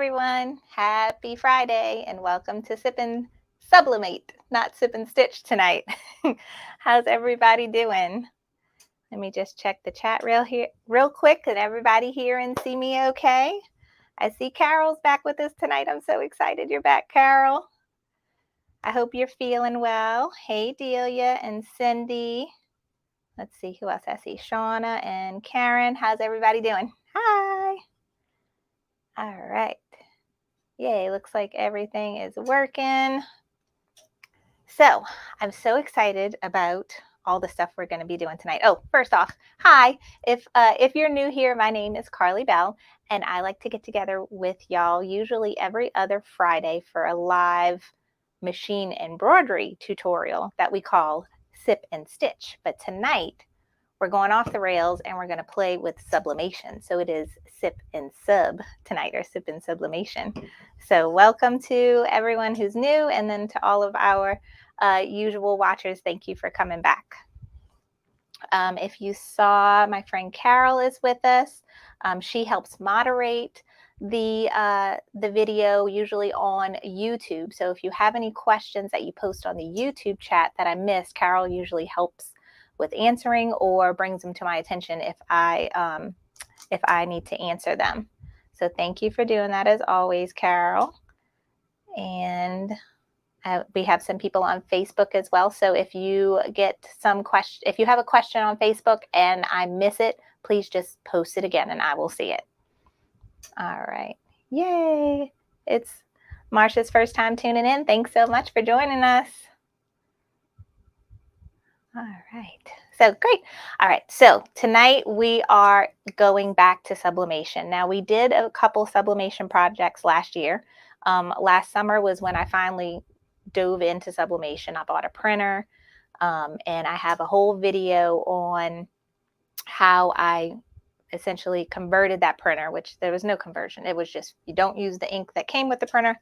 everyone. Happy Friday and welcome to Sip and Sublimate, not Sip and Stitch tonight. How's everybody doing? Let me just check the chat real quick. Can everybody hear and see me okay? I see Carol's back with us tonight. I'm so excited you're back, Carol. I hope you're feeling well. Hey, Delia and Cindy. Let's see who else I see. Shauna and Karen. How's everybody doing? Hi. All right. Yay, looks like everything is working. So I'm so excited about all the stuff we're going to be doing tonight. Oh, first off, hi. If you're new here, my name is Carly Bell, and I like to get together with y'all usually every other Friday for a live machine embroidery tutorial that we call Sip and Stitch. But tonight, we're going off the rails and we're going to play with sublimation. So it is Sip and Sub tonight, or Sip and Sublimation. So welcome to everyone who's new, and then to all of our usual watchers, thank you for coming back. If you saw, my friend Carol is with us. She helps moderate the video usually on YouTube. So if you have any questions that you post on the YouTube chat that I missed, Carol usually helps with answering or brings them to my attention if I need to answer them. So thank you for doing that as always, Carol. And we have some people on Facebook as well. So if you get if you have a question on Facebook and I miss it, please just post it again and I will see it. All right. Yay. It's Marsha's first time tuning in. Thanks so much for joining us. All right. So great. All right. So tonight we are going back to sublimation. Now, we did a couple sublimation projects last year. Last summer was when I finally dove into sublimation. I bought a printer, and I have a whole video on how I essentially converted that printer, which there was no conversion. It was just, you don't use the ink that came with the printer.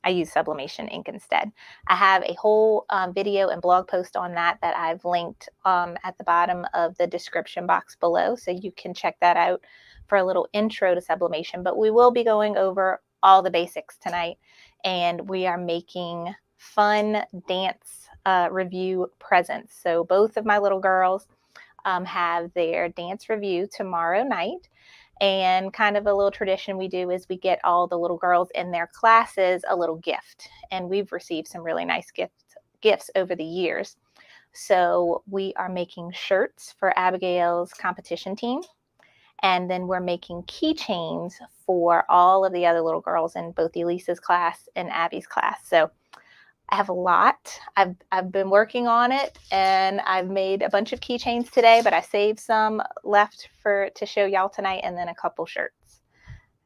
I use sublimation ink instead. I have a whole video and blog post on that I've linked at the bottom of the description box below, so you can check that out for a little intro to sublimation. But we will be going over all the basics tonight, and we are making fun dance review presents. So both of my little girls have their dance review tomorrow night. And kind of a little tradition we do is we get all the little girls in their classes a little gift. And we've received some really nice gifts over the years. So we are making shirts for Abigail's competition team. And then we're making keychains for all of the other little girls in both Elisa's class and Abby's class. So I have a lot. I've been working on it, and I've made a bunch of keychains today, but I saved some left to show y'all tonight, and then a couple shirts.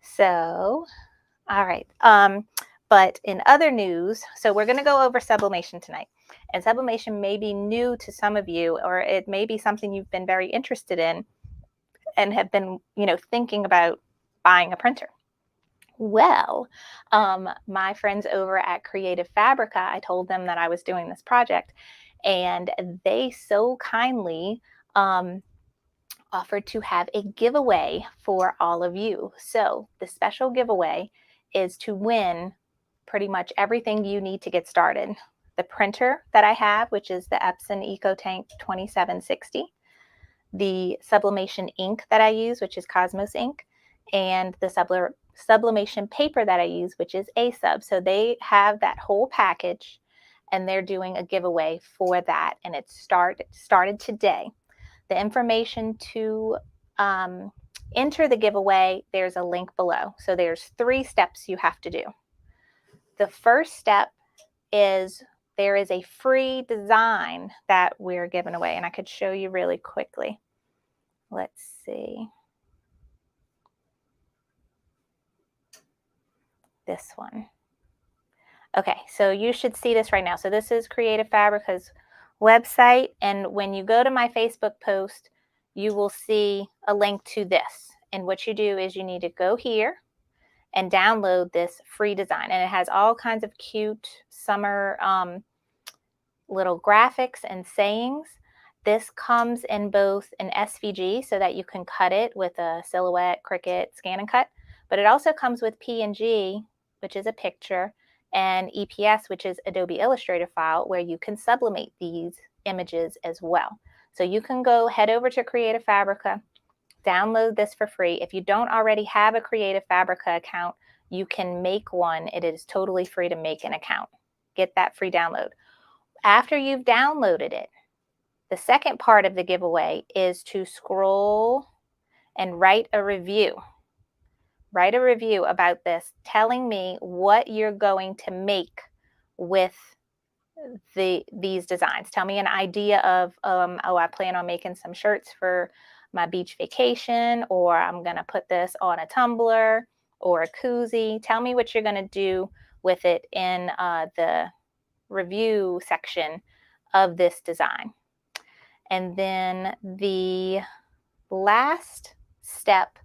So, all right. But in other news, so we're going to go over sublimation tonight. And sublimation may be new to some of you, or it may be something you've been very interested in and have been, thinking about buying a printer. Well, my friends over at Creative Fabrica, I told them that I was doing this project, and they so kindly offered to have a giveaway for all of you. So the special giveaway is to win pretty much everything you need to get started. The printer that I have, which is the Epson EcoTank 2760, the sublimation ink that I use, which is Cosmos ink, and the sublimation paper that I use, which is A-Sub. So they have that whole package, and they're doing a giveaway for that, and it started today. The information to enter the giveaway, there's a link below. So there's 3 steps you have to do. The first step is there is a free design that we're giving away, and I could show you really quickly. Let's see. This one. Okay, so you should see this right now. So this is Creative Fabrica's website, and when you go to my Facebook post, you will see a link to this. And what you do is you need to go here and download this free design, and it has all kinds of cute summer little graphics and sayings. This comes in both an SVG, so that you can cut it with a Silhouette, Cricut, Scan and Cut, But it also comes with PNG, which is a picture, and EPS, which is Adobe Illustrator file, where you can sublimate these images as well. So you can go head over to Creative Fabrica, download this for free. If you don't already have a Creative Fabrica account, you can make one. It is totally free to make an account. Get that free download. After you've downloaded it, the second part of the giveaway is to scroll and write a review. Write a review about this, telling me what you're going to make with these designs. Tell me an idea of, oh, I plan on making some shirts for my beach vacation, or I'm going to put this on a tumbler or a koozie. Tell me what you're going to do with it in the review section of this design. And then the last step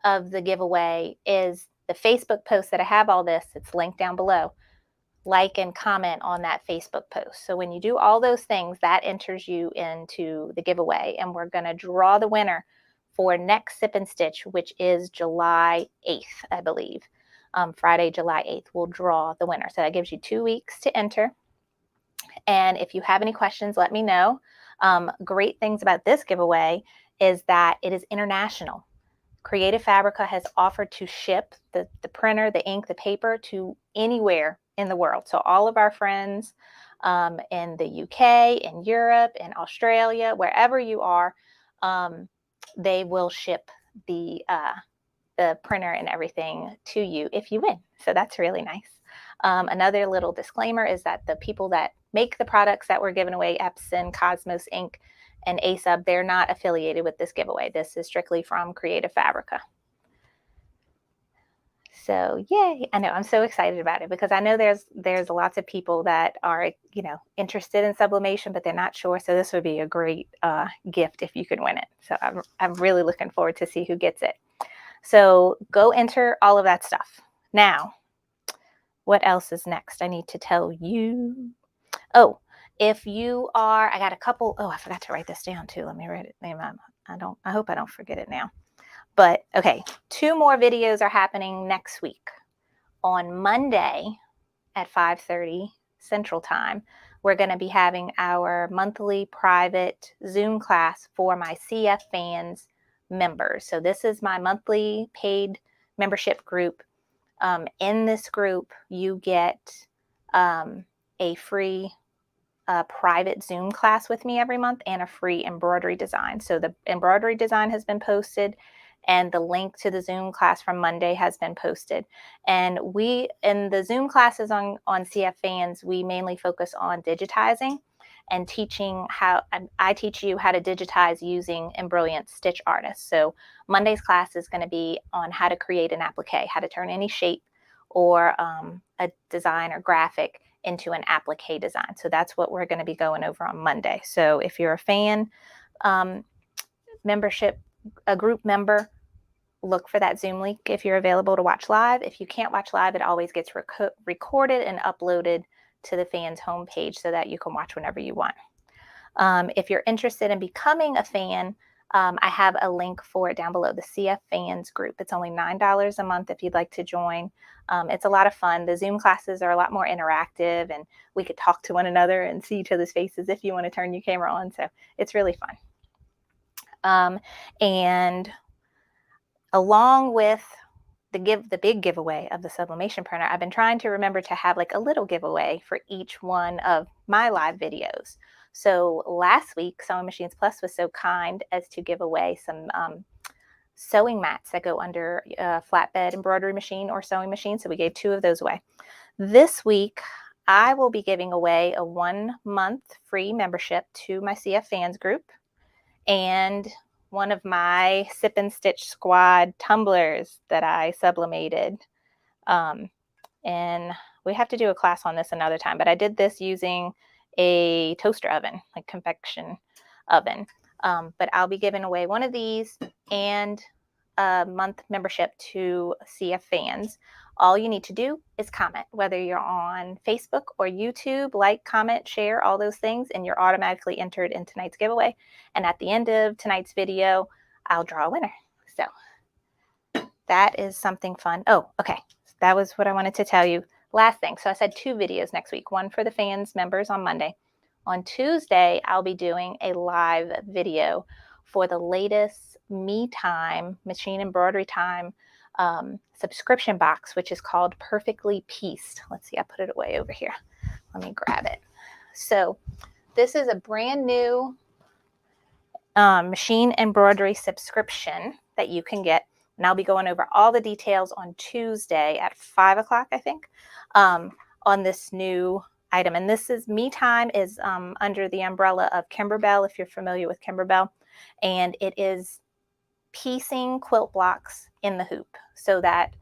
of the giveaway is the Facebook post that I have all this. It's linked down below. Like and comment on that Facebook post. So when you do all those things, that enters you into the giveaway, and we're going to draw the winner for next Sip and Stitch, which is July 8th, I believe. Friday, July 8th, we'll draw the winner. So that gives you 2 weeks to enter. And if you have any questions, let me know. Great things about this giveaway is that it is international. Creative Fabrica has offered to ship the printer, the ink, the paper to anywhere in the world. So all of our friends in the UK, in Europe, in Australia, wherever you are, they will ship the printer and everything to you if you win. So that's really nice. Another little disclaimer is that the people that make the products that we're giving away, Epson, Cosmos Ink, and ASUB, they're not affiliated with this giveaway. This is strictly from Creative Fabrica. So yay, I know I'm so excited about it because I know there's lots of people that are, interested in sublimation, but they're not sure. So this would be a great gift if you could win it. So I'm really looking forward to see who gets it. So go enter all of that stuff. Now, what else is next? I need to tell you. Oh, if you are, I got a couple. Oh, I forgot to write this down too. Let me write it. I hope I don't forget it now. But okay, 2 more videos are happening next week. On Monday at 5:30 Central Time, we're going to be having our monthly private Zoom class for my CF Fans members. So this is my monthly paid membership group. In this group, you get a free private Zoom class with me every month and a free embroidery design. So the embroidery design has been posted, and the link to the Zoom class from Monday has been posted. And we, in the Zoom classes on CF Fans, we mainly focus on digitizing and teaching how, I teach you how to digitize using Embrilliant Stitch Artist. So Monday's class is going to be on how to create an applique, how to turn any shape or a design or graphic into an applique design. So that's what we're going to be going over on Monday. So if you're a fan membership, a group member, look for that Zoom link if you're available to watch live. If you can't watch live, it always gets recorded and uploaded to the fans homepage so that you can watch whenever you want. If you're interested in becoming a fan, I have a link for it down below, the CF Fans group. It's only $9 a month if you'd like to join. It's a lot of fun. The Zoom classes are a lot more interactive, and we could talk to one another and see each other's faces if you want to turn your camera on. So it's really fun. And along with the big giveaway of the sublimation printer, I've been trying to remember to have like a little giveaway for each one of my live videos. So last week, Sewing Machines Plus was so kind as to give away some sewing mats that go under a flatbed embroidery machine or sewing machine. So we gave 2 of those away. This week, I will be giving away a 1-month free membership to my CF Fans group and one of my Sip and Stitch Squad tumblers that I sublimated. And we have to do a class on this another time, but I did this using a toaster oven, like convection oven. But I'll be giving away one of these and a month membership to CF Fans. All you need to do is comment, whether you're on Facebook or YouTube, like, comment, share, all those things, and you're automatically entered in tonight's giveaway. And at the end of tonight's video, I'll draw a winner. So that is something fun. Oh, okay. That was what I wanted to tell you. Last thing. So I said 2 videos next week, one for the fans members on Monday. On Tuesday, I'll be doing a live video for the latest Me Time, Machine Embroidery Time subscription box, which is called Perfectly Pieced. Let's see, I put it away over here. Let me grab it. So this is a brand new machine embroidery subscription that you can get. And I'll be going over all the details on Tuesday at 5 o'clock, I think, on this new item. And this is Me Time is under the umbrella of Kimberbell, if you're familiar with Kimberbell. And it is piecing quilt blocks in the hoop so that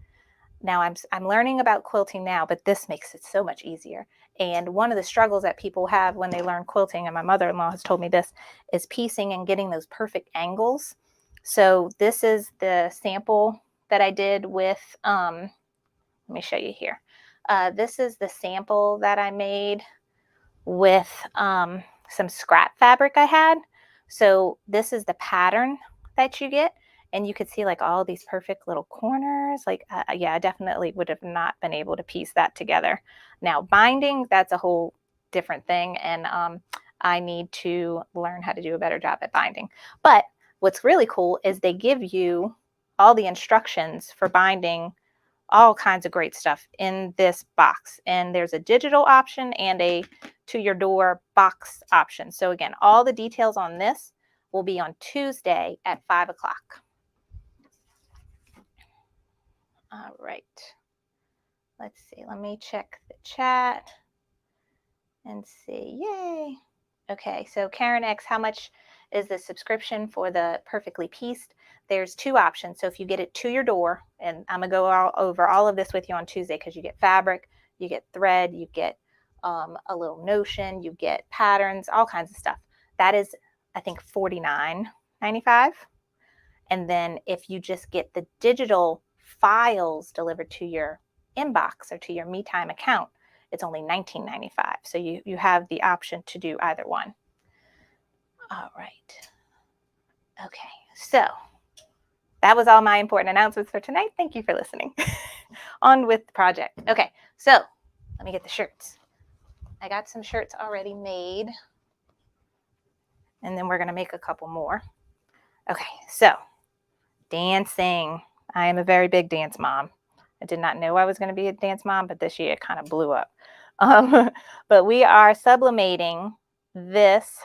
now I'm learning about quilting now, but this makes it so much easier. And one of the struggles that people have when they learn quilting, and my mother-in-law has told me this, is piecing and getting those perfect angles. So this is the sample that I did with, let me show you here. This is the sample that I made with some scrap fabric I had. So this is the pattern that you get. And you could see like all these perfect little corners. Like, yeah, I definitely would have not been able to piece that together. Now, binding, that's a whole different thing. And I need to learn how to do a better job at binding. But what's really cool is they give you all the instructions for binding all kinds of great stuff in this box. And there's a digital option and a to your door box option. So again, all the details on this will be on Tuesday at 5 o'clock. All right. Let's see. Let me check the chat and see. Yay. Okay. So Karen X, how much is the subscription for the Perfectly Pieced? There's 2 options. So if you get it to your door, and I'm going to go over all of this with you on Tuesday because you get fabric, you get thread, you get a little notion, you get patterns, all kinds of stuff. That is, I think, $49.95. And then if you just get the digital files delivered to your inbox or to your Me Time account, it's only $19.95. So you have the option to do either one. All right. Okay, so that was all my important announcements for tonight. Thank you for listening. On with the project. Okay, so let me get the shirts. I got some shirts already made, and then we're going to make a couple more. Okay, so dancing. I am a very big dance mom. I did not know I was going to be a dance mom, but this year it kind of blew up. But we are sublimating this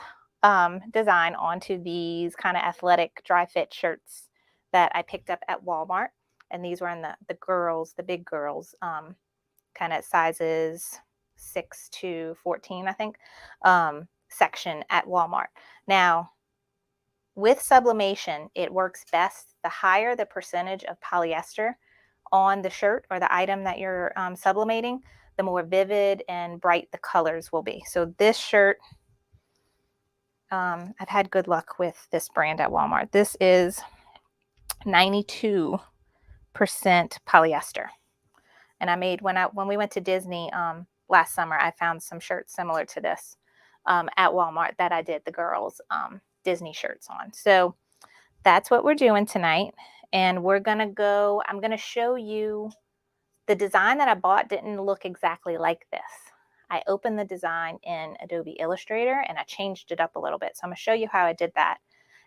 design onto these kind of athletic dry fit shirts that I picked up at Walmart. And these were in the girls, the big girls, kind of sizes 6 to 14, I think, section at Walmart. Now, with sublimation, it works best the higher the percentage of polyester on the shirt or the item that you're sublimating, the more vivid and bright the colors will be. So this shirt, I've had good luck with this brand at Walmart. This is 92% polyester. And I made, when we went to Disney last summer, I found some shirts similar to this at Walmart that I did the girls' Disney shirts on. So that's what we're doing tonight. And we're going to go, I'm going to show you the design that I bought didn't look exactly like this. I opened the design in Adobe Illustrator and I changed it up a little bit. So I'm going to show you how I did that.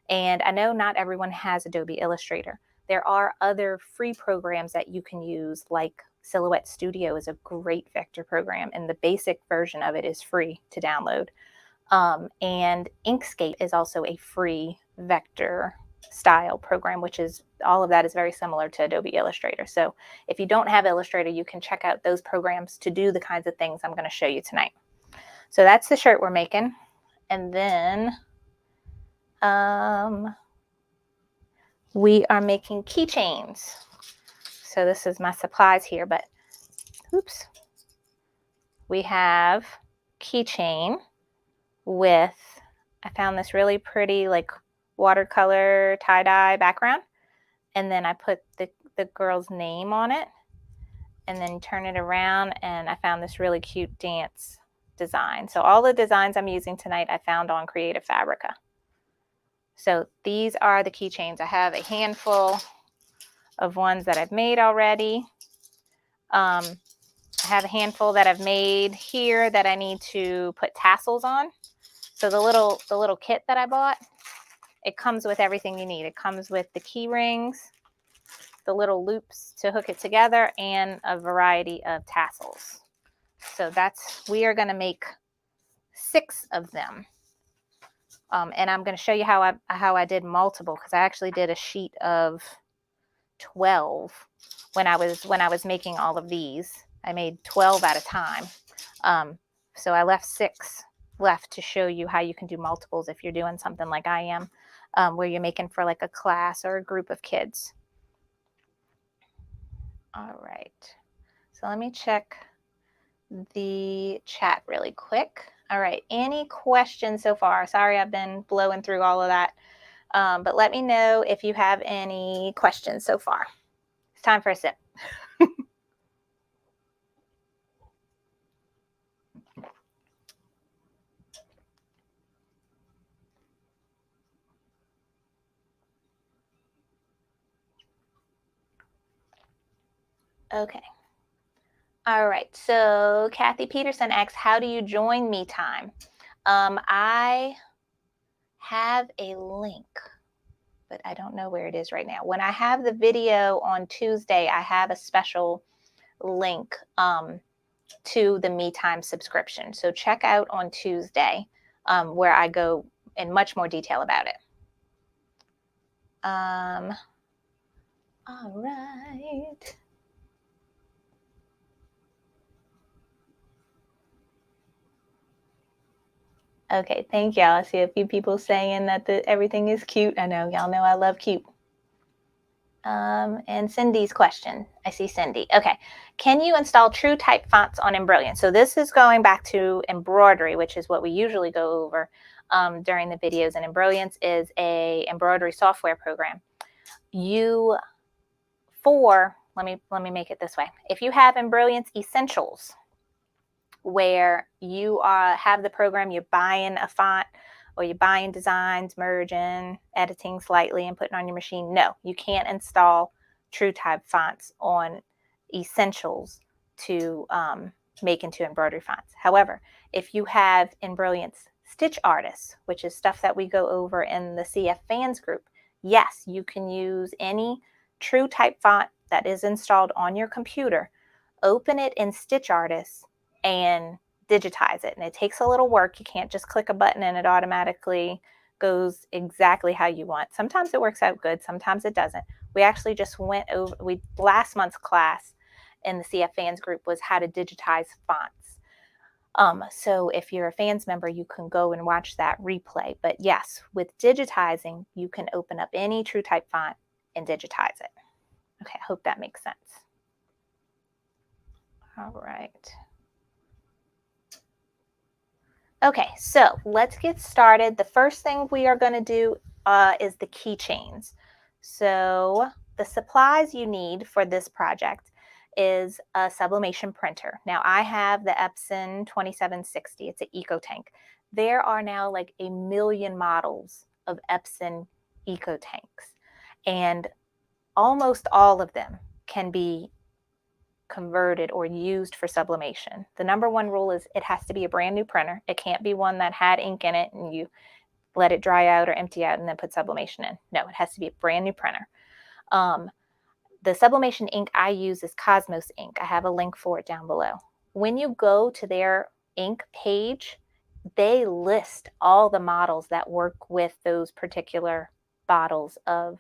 And I know not everyone has Adobe Illustrator. There are other free programs that you can use, like Silhouette Studio is a great vector program, and the basic version of it is free to download. And Inkscape is also a free vector style program, which is, all of that is very similar to Adobe Illustrator. So if you don't have Illustrator, you can check out those programs to do the kinds of things I'm going to show you tonight. So that's the shirt we're making. And then we are making keychains. So this is my supplies here, but oops. We have keychain with, I found this really pretty like watercolor tie-dye background, and then I put the girl's name on it and then turn it around, and I found this really cute dance design. So all the designs I'm using tonight I found on Creative Fabrica. So these are the keychains. I have a handful of ones that I've made already. I have a handful that I've made here that I need to put tassels on. So the little kit that I bought, it comes with everything you need. It comes with the key rings, the little loops to hook it together, and a variety of tassels. So we are going to make 6 of them. And I'm going to show you how I did multiple, because I actually did a sheet of 12 when I was making all of these. I made 12 at a time. So I left 6 left to show you how you can do multiples if you're doing something like I am, where you're making for like a class or a group of kids. All right. So let me check the chat really quick. All right. Any questions so far? Sorry, I've been blowing through all of that. But let me know if you have any questions so far. It's time for a sip. Okay. All right. So Kathy Peterson asks, how do you join Me Time? I have a link, but I don't know where it is right now. When I have the video on Tuesday, I have a special link to the Me Time subscription. So check out on Tuesday where I go in much more detail about it. All right. Okay, thank y'all. I see a few people saying that everything is cute. I know, y'all know I love cute. And Cindy's question. I see Cindy. Okay. Can you install true type fonts on Embroidian? So this is going back to embroidery, which is what we usually go over during the videos. And Embroidians is a embroidery software program. Let me make it this way. If you have Embroidians Essentials, where you have the program, you're buying a font or you're buying designs, merging, editing slightly, and putting on your machine. No, you can't install true type fonts on Essentials to make into embroidery fonts. However, if you have Embroidians Stitch Artists, which is stuff that we go over in the CF Fans group, yes, you can use any true type font that is installed on your computer, open it in Stitch Artists, and digitize it. And it takes a little work. You can't just click a button and it automatically goes exactly how you want. Sometimes it works out good, sometimes it doesn't. We actually just went over, last month's class in the CF Fans group was how to digitize fonts. So if you're a fans member, you can go and watch that replay. But yes, with digitizing, you can open up any true type font and digitize it. Okay, I hope that makes sense. All right. Okay, so let's get started. The first thing we are going to do is the keychains. So the supplies you need for this project is a sublimation printer. Now I have the Epson 2760. It's an eco tank. There are now like a million models of Epson eco tanks, and almost all of them can be converted or used for sublimation. The number one rule is it has to be a brand new printer. It can't be one that had ink in it and you let it dry out or empty out and then put sublimation in. No, it has to be a brand new printer. The sublimation ink I use is Cosmos ink. I have a link for it down below. When you go to their ink page, they list all the models that work with those particular bottles of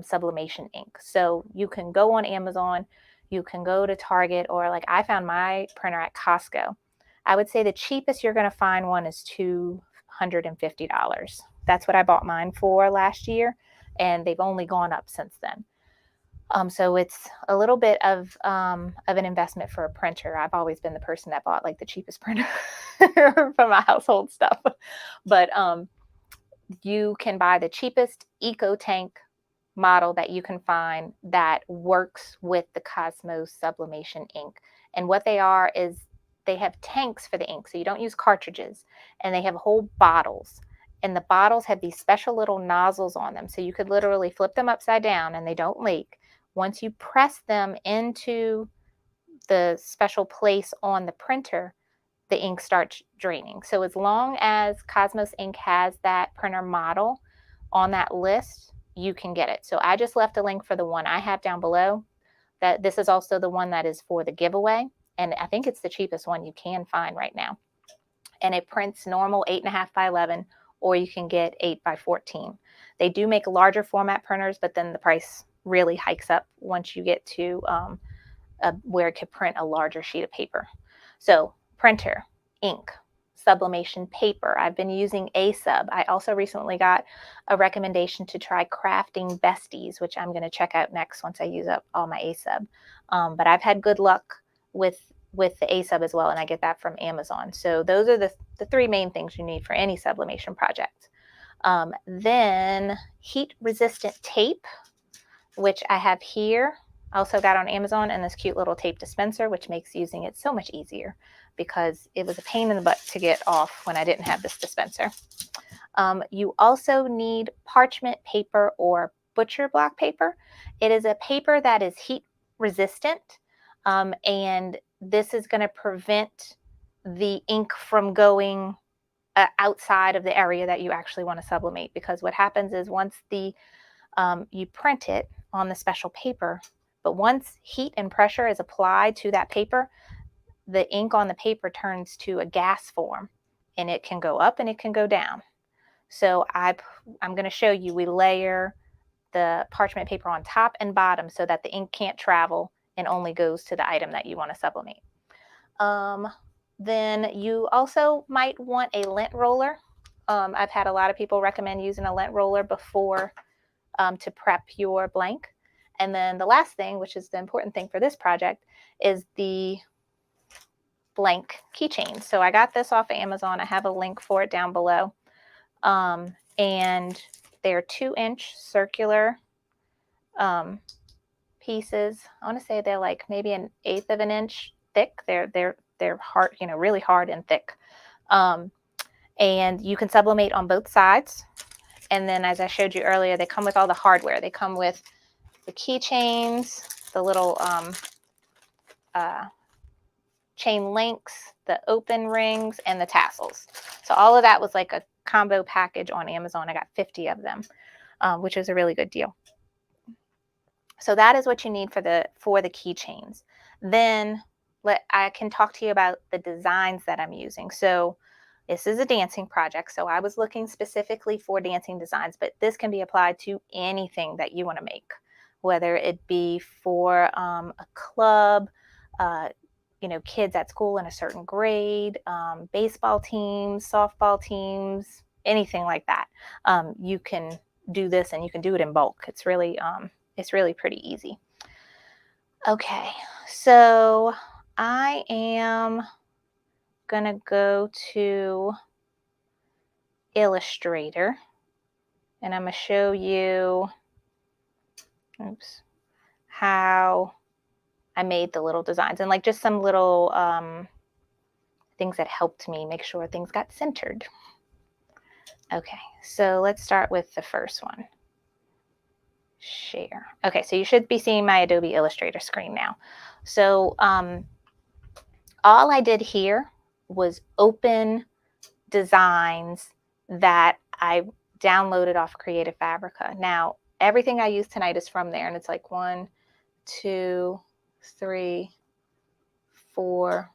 sublimation ink. So you can go on Amazon, you can go to Target, or like I found my printer at Costco. I would say the cheapest you're going to find one is $250. That's what I bought mine for last year, and they've only gone up since then. So it's a little bit of an investment for a printer. I've always been the person that bought like the cheapest printer for my household stuff. But you can buy the cheapest eco tank model that you can find that works with the Cosmos sublimation ink. And what they are is they have tanks for the ink, so you don't use cartridges, and they have whole bottles, and the bottles have these special little nozzles on them, so you could literally flip them upside down and they don't leak. once you press them into the special place on the printer, the ink starts draining. So as long as Cosmos Ink has that printer model on that list, you can get it. So I just left a link for the one I have down below. That this is also the one that is for the giveaway, and I think it's the cheapest one you can find right now. And it prints normal 8.5 by 11, or you can get 8 by 14. They do make larger format printers, but then the price really hikes up once you get to where it could print a larger sheet of paper. So printer, ink, sublimation paper. I've been using A-Sub. I also recently got a recommendation to try crafting besties, which I'm going to check out next once I use up all my A-Sub. But I've had good luck with the A-Sub as well, and I get that from Amazon. So those are the three main things you need for any sublimation project. Then heat-resistant tape, which I have here. I also got on Amazon, and this cute little tape dispenser, which makes using it so much easier because it was a pain in the butt to get off when I didn't have this dispenser. You also need parchment paper or butcher block paper. It is a paper that is heat resistant, and this is going to prevent the ink from going outside of the area that you actually want to sublimate, because what happens is once you print it on the special paper, but once heat and pressure is applied to that paper, the ink on the paper turns to a gas form, and it can go up and it can go down. So I'm going to show you, we layer the parchment paper on top and bottom so that the ink can't travel and only goes to the item that you want to sublimate. Then you also might want a lint roller. I've had a lot of people recommend using a lint roller before to prep your blank. And then the last thing, which is the important thing for this project, is the blank keychains. So I got this off of Amazon. I have a link for it down below. And they're 2-inch circular pieces. I want to say they're like maybe 1/8 of an inch thick. They're hard, really hard and thick. And you can sublimate on both sides. And then, as I showed you earlier, they come with all the hardware. They come with the keychains, the little chain links, the open rings, and the tassels. So all of that was like a combo package on Amazon. I got 50 of them, which is a really good deal. So that is what you need for the keychains. Then I can talk to you about the designs that I'm using. So this is a dancing project, so I was looking specifically for dancing designs, but this can be applied to anything that you want to make, whether it be for a club, kids at school in a certain grade, baseball teams, softball teams, anything like that. You can do this, and you can do it in bulk. It's really pretty easy. Okay, so I am gonna go to Illustrator, and I'm gonna show you how I made the little designs, and like just some little things that helped me make sure things got centered. Okay, so let's start with the first one. Share. Okay, so you should be seeing my Adobe Illustrator screen now. So all I did here was open designs that I downloaded off Creative Fabrica. Now, everything I use tonight is from there, and it's like 1, 2, 3, 4,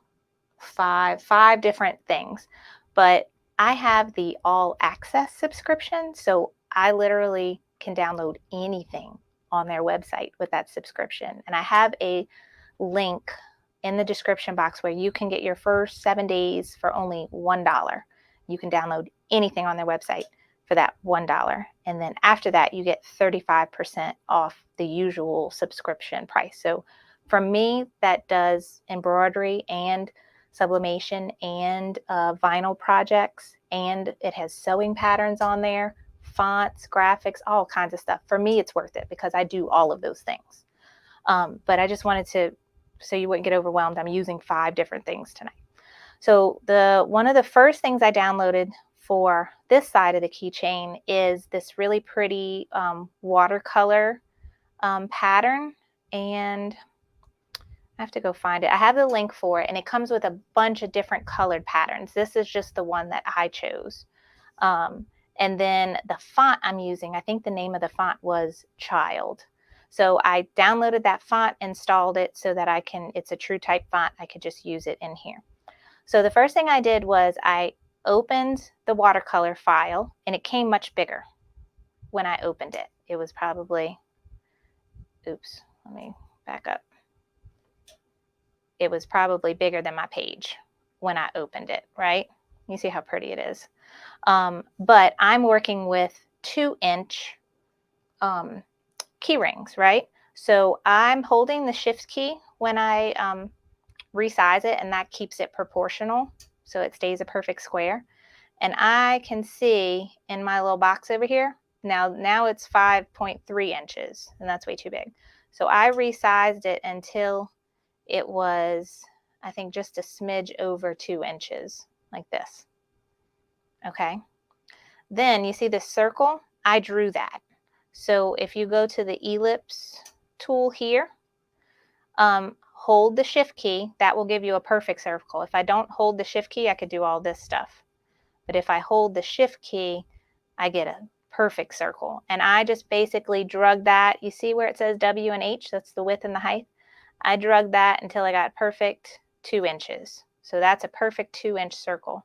5 different things. But I have the all access subscription, so I literally can download anything on their website with that subscription. And I have a link in the description box where you can get your first 7 days for only $1. You can download anything on their website for that $1. And then after that, you get 35% off the usual subscription price. So for me, that does embroidery and sublimation and vinyl projects, and it has sewing patterns on there, fonts, graphics, all kinds of stuff. For me, it's worth it because I do all of those things. But I just wanted to, so you wouldn't get overwhelmed, I'm using 5 different things tonight. So one of the first things I downloaded for this side of the keychain is this really pretty watercolor pattern. and I have to go find it. I have the link for it, and it comes with a bunch of different colored patterns. This is just the one that I chose. And then the font I'm using, I think the name of the font was Child. So I downloaded that font, installed it so that it's a true type font. I could just use it in here. So the first thing I did was I opened the watercolor file, and it came much bigger when I opened it. It was probably, oops, let me back up. It was probably bigger than my page when I opened it, right? You see how pretty it is. But I'm working with 2-inch key rings, right? So I'm holding the shift key when I resize it, and that keeps it proportional so it stays a perfect square. And I can see in my little box over here, now it's 5.3 inches, and that's way too big. So I resized it until it was, I think, just a smidge over 2 inches, like this. Okay. Then you see this circle? I drew that. So if you go to the ellipse tool here, hold the shift key, that will give you a perfect circle. If I don't hold the shift key, I could do all this stuff. But if I hold the shift key, I get a perfect circle. And I just basically drug that. You see where it says W and H? That's the width and the height. I drug that until I got perfect 2 inches. So that's a perfect 2-inch circle.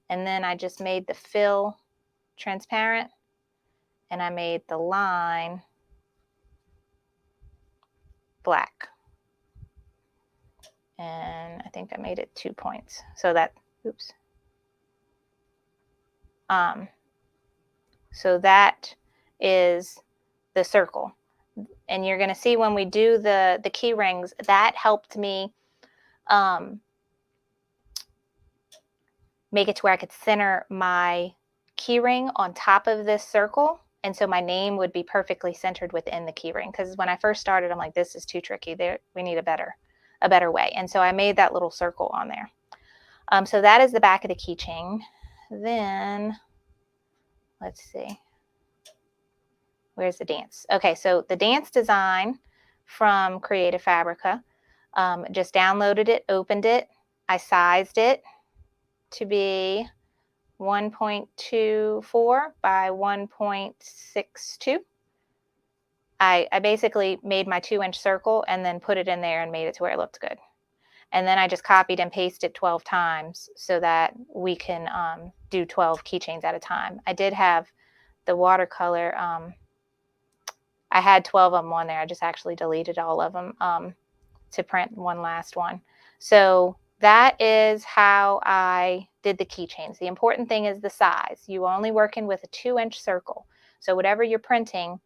And then I just made the fill transparent, and I made the line black. And I think I made it 2 points. So that, oops. So that is the circle. And you're going to see when we do the key rings, that helped me make it to where I could center my key ring on top of this circle. And so my name would be perfectly centered within the key ring. Because when I first started, I'm like, this is too tricky. We need a better way. And so I made that little circle on there. So that is the back of the keychain. Then let's see. Where's the dance? Okay, so the dance design from Creative Fabrica. Just downloaded it, opened it. I sized it to be 1.24 by 1.62. I basically made my 2-inch circle and then put it in there and made it to where it looked good. And then I just copied and pasted 12 times so that we can do 12 keychains at a time. I did have the watercolor. I had 12 of them on there. I just actually deleted all of them to print one last one. So that is how I did the keychains. The important thing is the size. You're only working with a 2-inch circle. So whatever you're printing,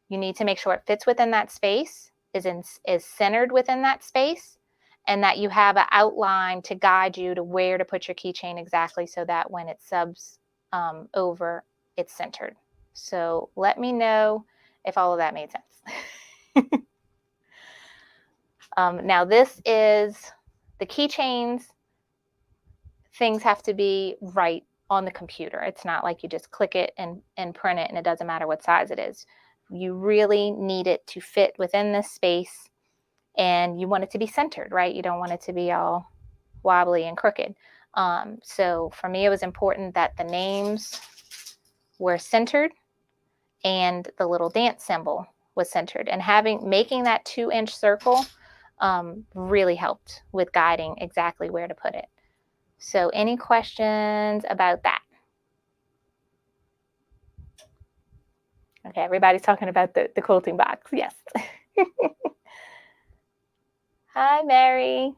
you need to make sure it fits within that space, is centered within that space, and that you have an outline to guide you to where to put your keychain exactly so that when it subs over, it's centered. So let me know if all of that made sense. Now this is the keychains. Things have to be right on the computer. It's not like you just click it and print it and it doesn't matter what size it is. You really need it to fit within this space, and you want it to be centered, right? You don't want it to be all wobbly and crooked. So for me, it was important that the names were centered and the little dance symbol was centered. And making that 2-inch circle really helped with guiding exactly where to put it. So any questions about that? Okay, everybody's talking about the quilting box. Yes. Hi, Mary.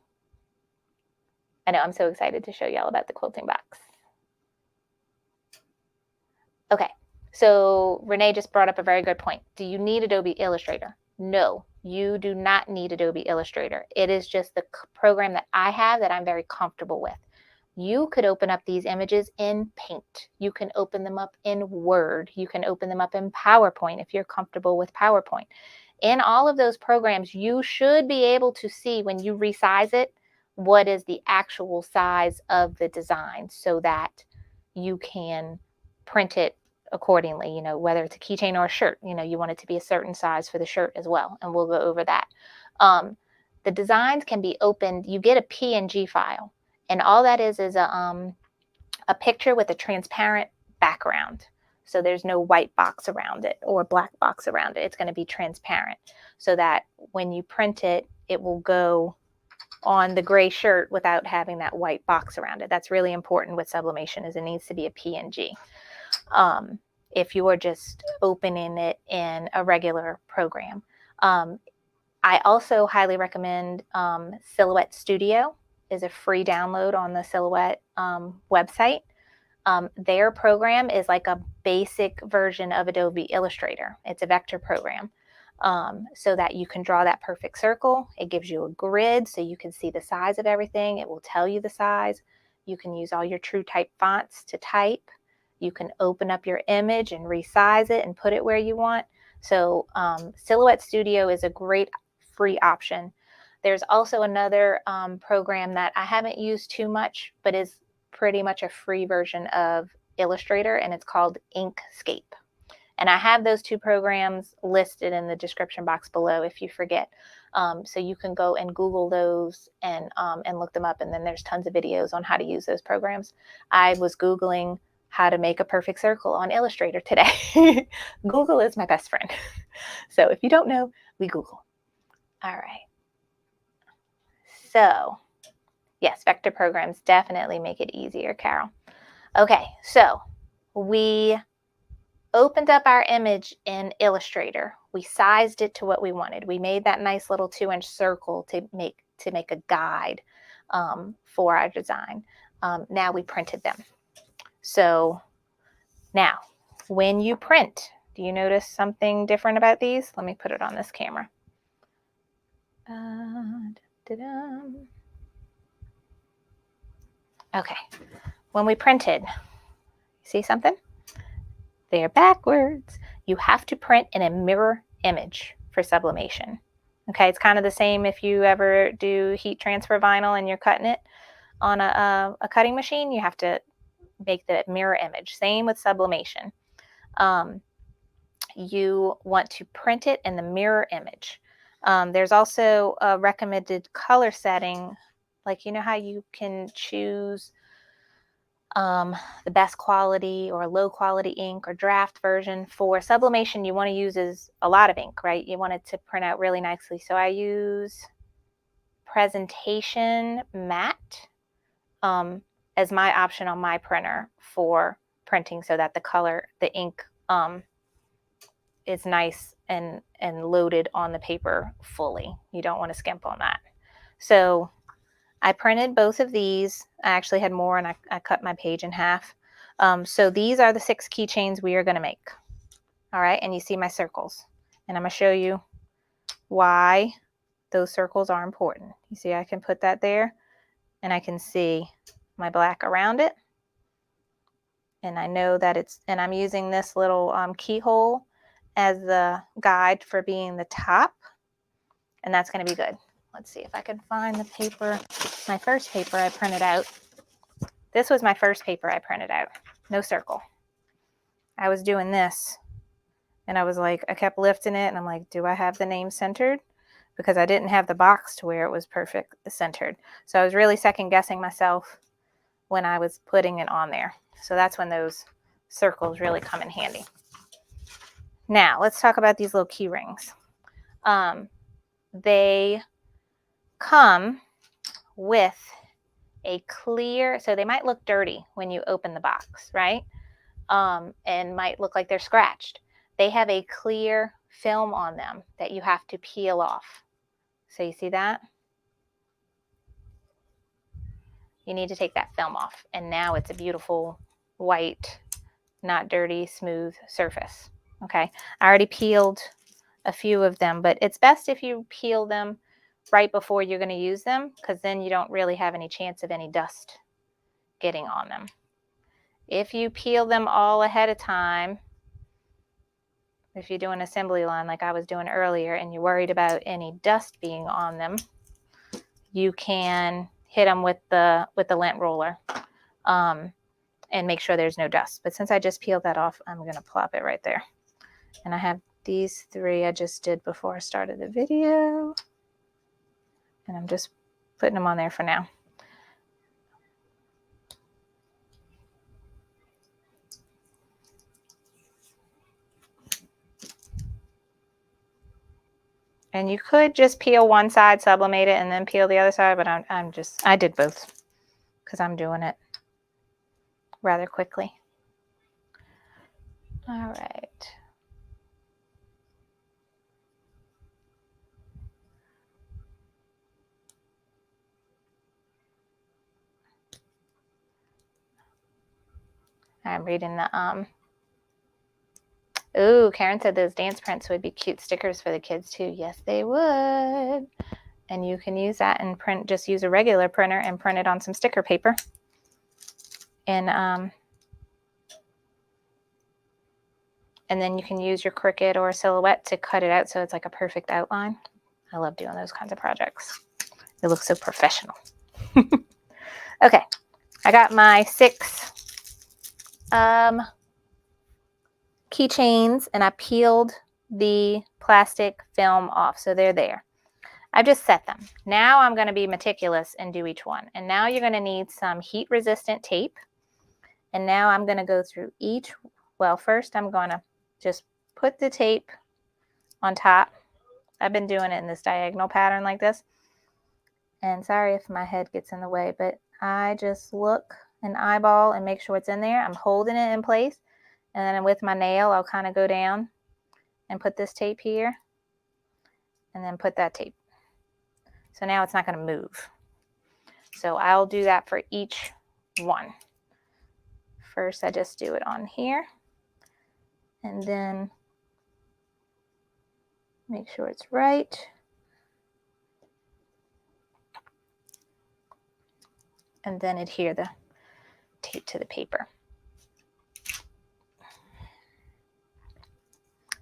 I know, I'm so excited to show y'all about the quilting box. Okay, so Renee just brought up a very good point. Do you need Adobe Illustrator? No, you do not need Adobe Illustrator. It is just the program that I have that I'm very comfortable with. You could open up these images in Paint. You can open them up in Word. You can open them up in PowerPoint if you're comfortable with PowerPoint. In all of those programs, you should be able to see when you resize it, what is the actual size of the design so that you can print it accordingly, you know, whether it's a keychain or a shirt, you know, you want it to be a certain size for the shirt as well. And we'll go over that. The designs can be opened. You get a PNG file, and all that is a picture with a transparent background. So there's no white box around it or black box around it. It's going to be transparent so that when you print it, it will go on the gray shirt without having that white box around it. That's really important with sublimation, is it needs to be a PNG. If you are just opening it in a regular program. I also highly recommend Silhouette Studio. Is a free download on the Silhouette website. Their program is like a basic version of Adobe Illustrator. It's a vector program, so that you can draw that perfect circle. It gives you a grid so you can see the size of everything. It will tell you the size. You can use all your true type fonts to type. You can open up your image and resize it and put it where you want. So Silhouette Studio is a great free option. There's also another program that I haven't used too much, but is pretty much a free version of Illustrator, and it's called Inkscape. And I have those two programs listed in the description box below if you forget. So you can go and Google those and look them up, and then there's tons of videos on how to use those programs. I was Googling how to make a perfect circle on Illustrator today. Google is my best friend. So if you don't know, we Google. All right. So yes, vector programs definitely make it easier, Carol. Okay, so we opened up our image in Illustrator. We sized it to what we wanted. We made that nice little 2-inch circle to make a guide for our design. Now we printed them. So now, when you print, do you notice something different about these? Let me put it on this camera. Okay, when we printed, see something? They're backwards. You have to print in a mirror image for sublimation. Okay, it's kind of the same if you ever do heat transfer vinyl and you're cutting it on a cutting machine. You have to make the mirror image. Same with sublimation. You want to print it in the mirror image. There's also a recommended color setting, like you know how you can choose the best quality or low quality ink or draft version. For sublimation, you want to use a lot of ink, right? You want it to print out really nicely. So I use Presentation Matte as my option on my printer for printing, so that the ink is nice and loaded on the paper fully. You don't want to skimp on that. So I printed both of these. I actually had more, and I cut my page in half. So these are the 6 keychains we are going to make. All right, and you see my circles. And I'm going to show you why those circles are important. You see I can put that there, and I can see my black around it. And I know that and I'm using this little keyhole as the guide for being the top. And that's going to be good. Let's see if I can find the paper. My first paper I printed out. This was my first paper I printed out. No circle. I was doing this, and I was like, I kept lifting it, and I'm like, do I have the name centered? Because I didn't have the box to where it was perfect centered. So I was really second guessing myself when I was putting it on there. So that's when those circles really come in handy. Now let's talk about these little key rings. They come with a clear, so they might look dirty when you open the box, right? And might look like they're scratched. They have a clear film on them that you have to peel off. So you see that? You need to take that film off, and now it's a beautiful white, not dirty, smooth surface. Okay, I already peeled a few of them, but it's best if you peel them right before you're going to use them, because then you don't really have any chance of any dust getting on them. If you peel them all ahead of time, if you do an assembly line like I was doing earlier and you're worried about any dust being on them, you can hit them with the lint roller. and make sure there's no dust. But since I just peeled that off, I'm going to plop it right there. And I have these 3 I just did before I started the video. And I'm just putting them on there for now. And you could just peel one side, sublimate it, and then peel the other side, but I did both because I'm doing it rather quickly. All right. I'm reading the ooh, Karen said those dance prints would be cute stickers for the kids too. Yes, they would. And you can use that and print, just use a regular printer and print it on some sticker paper. And then you can use your Cricut or a Silhouette to cut it out so it's like a perfect outline. I love doing those kinds of projects. It looks so professional. Okay, I got my 6 keychains and I peeled the plastic film off, so they're there. I just set them. Now I'm going to be meticulous and do each one. And now you're going to need some heat resistant tape. And now I'm going to go through each. Well, first I'm going to just put the tape on top. I've been doing it in this diagonal pattern like this. And sorry if my head gets in the way, but I just look and eyeball and make sure it's in there. I'm holding it in place. And then with my nail, I'll kind of go down and put this tape here. And then put that tape. So now it's not going to move. So I'll do that for each one. First, I just do it on here. And then make sure it's right. And then adhere the tape to the paper.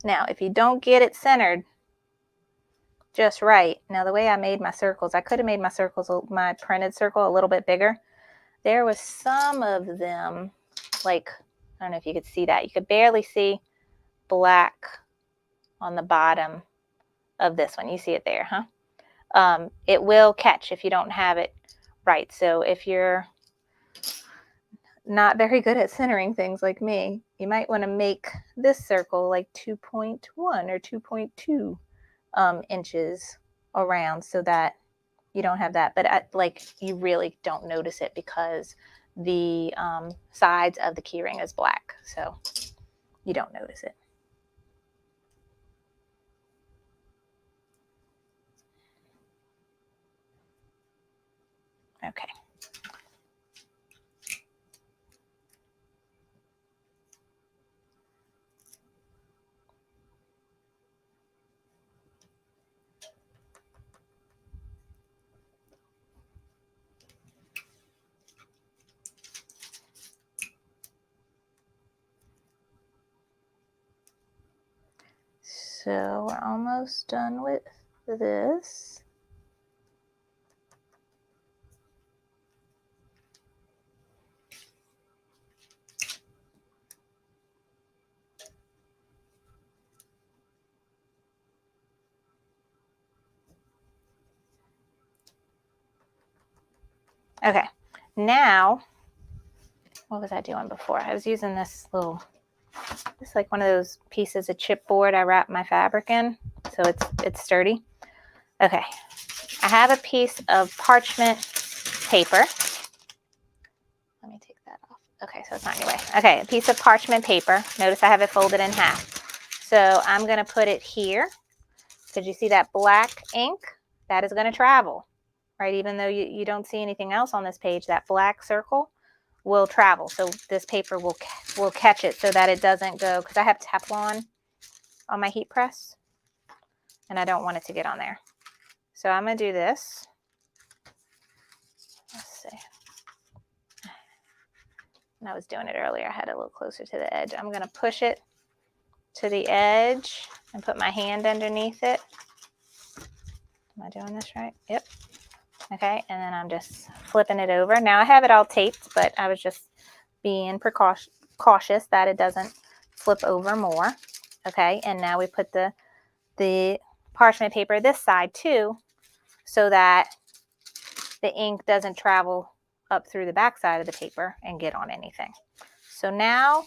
Now, if you don't get it centered just right, now the way I made my circles, I could have made my circles, my printed circle a little bit bigger. There was some of them, like, I don't know if you could see that. You could barely see black on the bottom of this one. You see it there, huh? It will catch if you don't have it right. So if you're not very good at centering things like me, you might want to make this circle like 2.1 or 2.2 inches around so that you don't have that. But like you really don't notice it because the sides of the keyring is black. So you don't notice it. Okay. So we're almost done with this. Okay, now, what was I doing before? I was using this little, it's like one of those pieces of chipboard I wrap my fabric in, so it's sturdy. Okay, I have a piece of parchment paper. Let me take that off. Okay, so it's not in your way. Okay, a piece of parchment paper. Notice I have it folded in half. So I'm going to put it here. Because you see that black ink? That is going to travel, right? Even though you don't see anything else on this page, that black circle will travel. So this paper will catch it so that it doesn't go, because I have Teflon on my heat press and I don't want it to get on there. So I'm going to do this. Let's see. And I was doing it earlier. I had it a little closer to the edge. I'm going to push it to the edge and put my hand underneath it. Am I doing this right? Yep. Okay, and then I'm just flipping it over. Now I have it all taped, but I was just being cautious that it doesn't flip over more. Okay, and now we put the parchment paper this side too, so that the ink doesn't travel up through the back side of the paper and get on anything. So now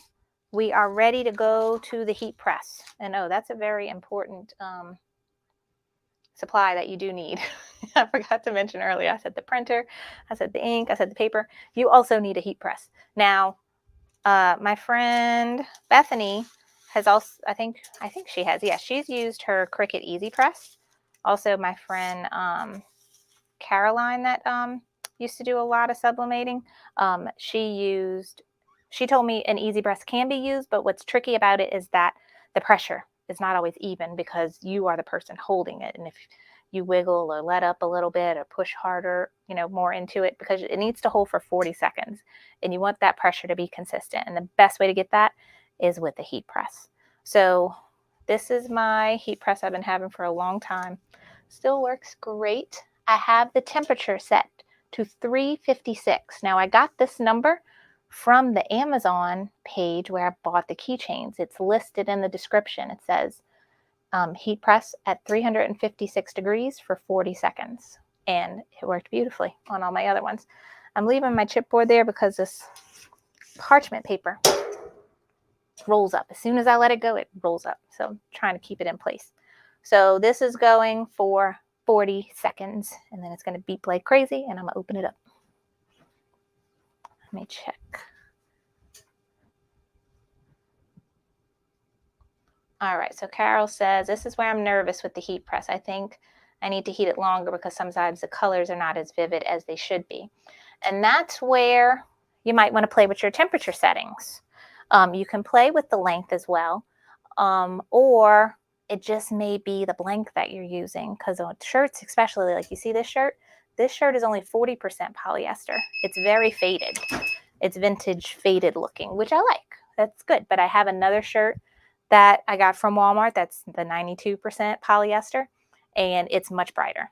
we are ready to go to the heat press. And oh, that's a very important supply that you do need. I forgot to mention earlier. I said the printer, I said the ink, I said the paper. You also need a heat press. Now, my friend Bethany has also, I think she has, yeah, she's used her Cricut Easy Press. Also, my friend Caroline that used to do a lot of sublimating, she told me an easy press can be used, but what's tricky about it is that the pressure is not always even because you are the person holding it. And if you wiggle or let up a little bit or push harder, more into it, because it needs to hold for 40 seconds and you want that pressure to be consistent. And the best way to get that is with the heat press. So this is my heat press I've been having for a long time. Still works great. I have the temperature set to 356. Now I got this number from the Amazon page where I bought the keychains. It's listed in the description. It says heat press at 356 degrees for 40 seconds. And it worked beautifully on all my other ones. I'm leaving my chipboard there because this parchment paper rolls up. As soon as I let it go, it rolls up. So I'm trying to keep it in place. So this is going for 40 seconds and then it's going to beep like crazy and I'm going to open it up. Let me check. All right, so Carol says, this is where I'm nervous with the heat press. I think I need to heat it longer because sometimes the colors are not as vivid as they should be. And that's where you might want to play with your temperature settings. You can play with the length as well, or it just may be the blank that you're using, because on shirts, especially, like you see this shirt is only 40% polyester. It's very faded. It's vintage faded looking, which I like. That's good. But I have another shirt that I got from Walmart that's the 92% polyester, and it's much brighter,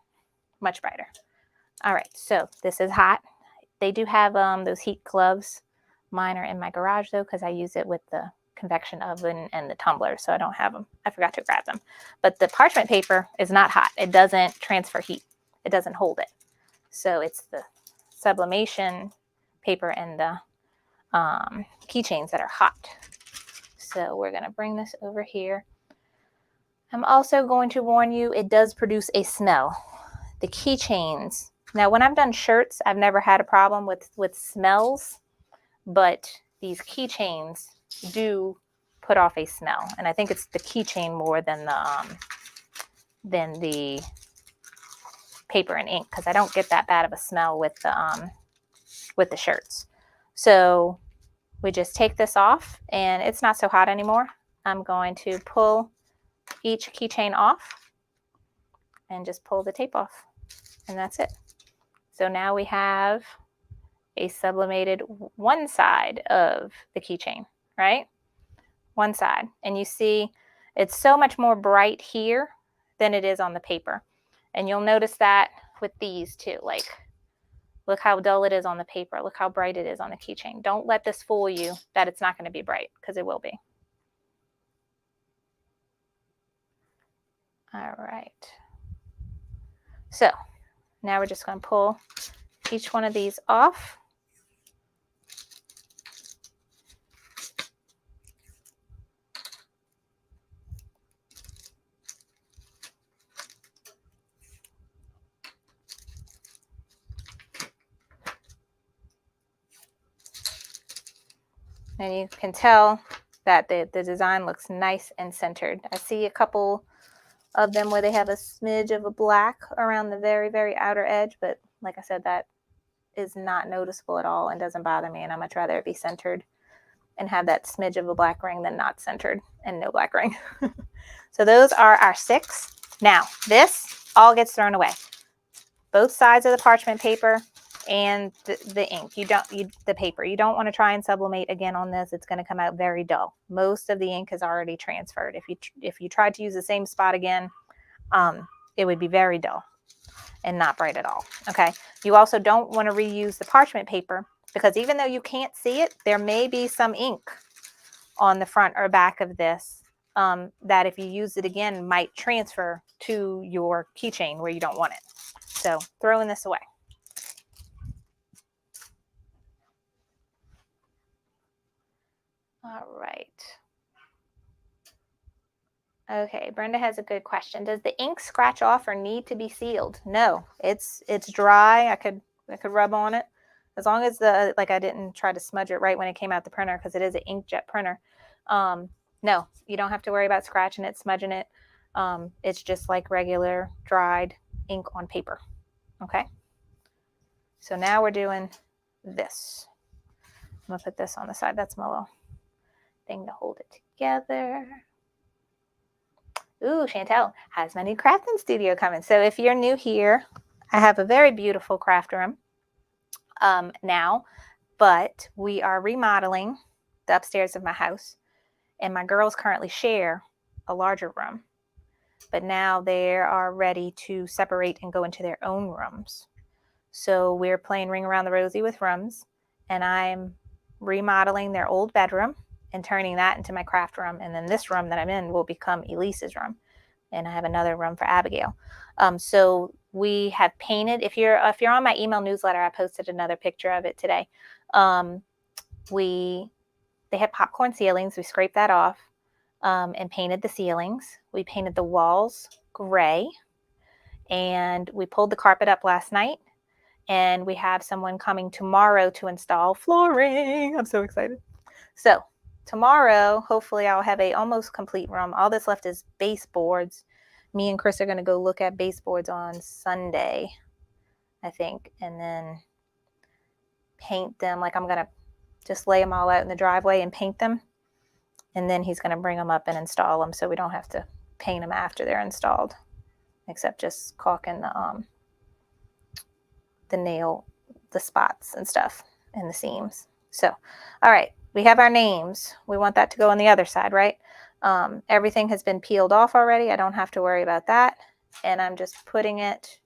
much brighter. All right, so this is hot. They do have those heat gloves. Mine are in my garage though, because I use it with the convection oven and the tumbler, so I don't have them. I forgot to grab them. But the parchment paper is not hot. It doesn't transfer heat. It doesn't hold it. So it's the sublimation paper and the keychains that are hot. So we're going to bring this over here. I'm also going to warn you, it does produce a smell. The keychains. Now, when I've done shirts, I've never had a problem with smells, but these keychains do put off a smell. And I think it's the keychain more than the paper and ink, because I don't get that bad of a smell with the shirts. So we just take this off and it's not so hot anymore. I'm going to pull each keychain off and just pull the tape off, and that's it. So now we have a sublimated one side of the keychain, right? One side. And you see it's so much more bright here than it is on the paper. And you'll notice that with these too. Like, look how dull it is on the paper. Look how bright it is on the keychain. Don't let this fool you that it's not going to be bright, because it will be. All right. So now we're just going to pull each one of these off. And you can tell that the design looks nice and centered. I see a couple of them where they have a smidge of a black around the very, very outer edge. But like I said, that is not noticeable at all and doesn't bother me. And I'm much rather it be centered and have that smidge of a black ring than not centered and no black ring. So those are our 6. Now, this all gets thrown away. Both sides of the parchment paper and the ink. The paper. You don't want to try and sublimate again on this. It's going to come out very dull. Most of the ink is already transferred. If you tried to use the same spot again, it would be very dull and not bright at all. Okay. You also don't want to reuse the parchment paper because even though you can't see it, there may be some ink on the front or back of this that if you use it again might transfer to your keychain where you don't want it. So throwing this away. All right. Okay, Brenda has a good question. Does the ink scratch off or need to be sealed? No, it's dry. I could rub on it. As long as I didn't try to smudge it right when it came out the printer because it is an inkjet printer. No, you don't have to worry about scratching it, smudging it. It's just like regular dried ink on paper. Okay. So now we're doing this. I'm gonna put this on the side. That's my little thing to hold it together. Ooh, Chantel has my new crafting studio coming. So if you're new here, I have a very beautiful craft room now, but we are remodeling the upstairs of my house, and my girls currently share a larger room, but now they are ready to separate and go into their own rooms. So we're playing Ring Around the Rosie with rooms, and I'm remodeling their old bedroom and turning that into my craft room. And then this room that I'm in will become Elise's room. And I have another room for Abigail. So we have painted, if you're on my email newsletter, I posted another picture of it today. They had popcorn ceilings. We scraped that off and painted the ceilings. We painted the walls gray, and we pulled the carpet up last night. And we have someone coming tomorrow to install flooring. I'm so excited. So tomorrow, hopefully I'll have a almost complete room. All that's left is baseboards. Me and Chris are going to go look at baseboards on Sunday, I think, and then paint them. Like I'm going to just lay them all out in the driveway and paint them. And then he's going to bring them up and install them so we don't have to paint them after they're installed, except just caulking the nail, the spots and stuff and the seams. So, all right, we have our names. We want that to go on the other side, right? Everything has been peeled off already. I don't have to worry about that. And I'm just putting it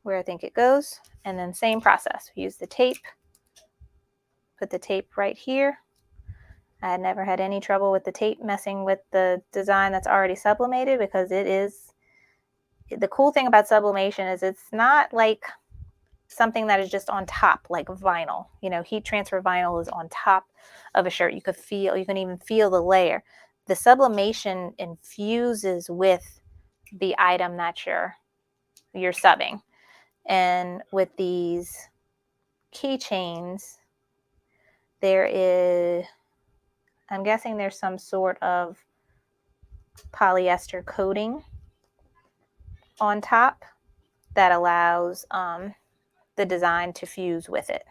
where I think it goes. And then same process. Use the tape. Put the tape right here. I had never had any trouble with the tape messing with the design that's already sublimated, because it is, the cool thing about sublimation is it's not like something that is just on top like vinyl. You know, heat transfer vinyl is on top of a shirt. You can even feel the layer. The sublimation infuses with the item that you're subbing. And with these keychains, I'm guessing there's some sort of polyester coating on top that allows the design to fuse with it.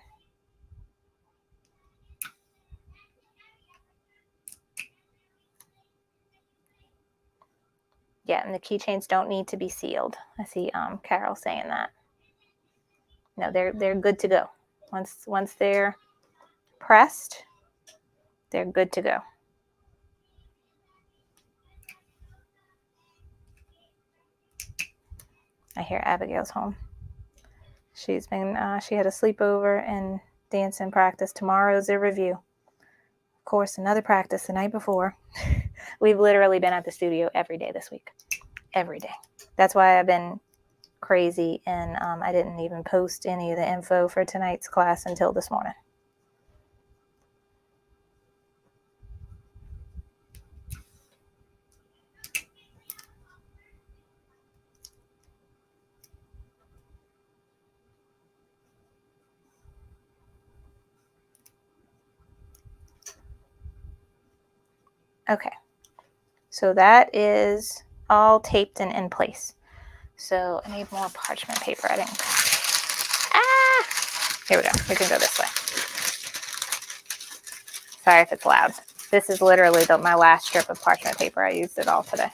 Yeah, and the keychains don't need to be sealed. I see Carol saying that. No, they're good to go. Once they're pressed, they're good to go. I hear Abigail's home. She's been she had a sleepover and dance and practice. Tomorrow's a review. Of course, another practice the night before. We've literally been at the studio every day this week. Every day. That's why I've been crazy, and I didn't even post any of the info for tonight's class until this morning. Okay, so that is all taped and in place. So I need more parchment paper. I didn't. Here we go. We can go this way. Sorry if it's loud. This is literally my last strip of parchment paper. I used it all today.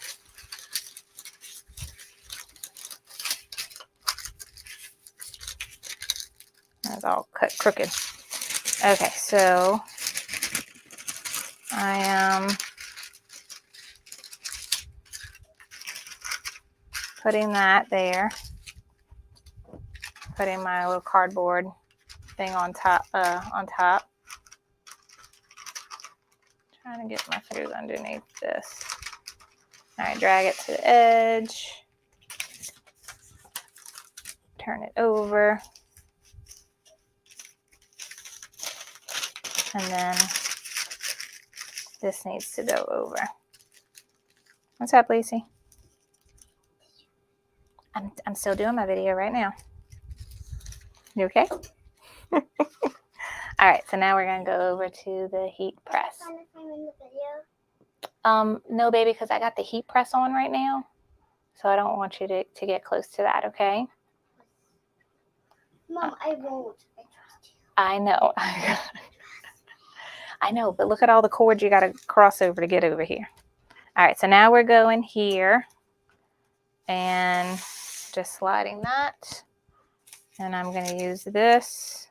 It's all cut crooked. Okay, so I am putting that there. Putting my little cardboard thing on top. Trying to get my fingers underneath this. All right, drag it to the edge. Turn it over. And then this needs to go over. What's up, Lacey? I'm still doing my video right now. You okay? All right, so now we're gonna go over to the heat press. No, baby, because I got the heat press on right now, so I don't want you to get close to that. Okay? Mom, I won't. I trust you. I know. I know, but look at all the cords you got to cross over to get over here. All right, so now we're going here and just sliding that. And I'm going to use this.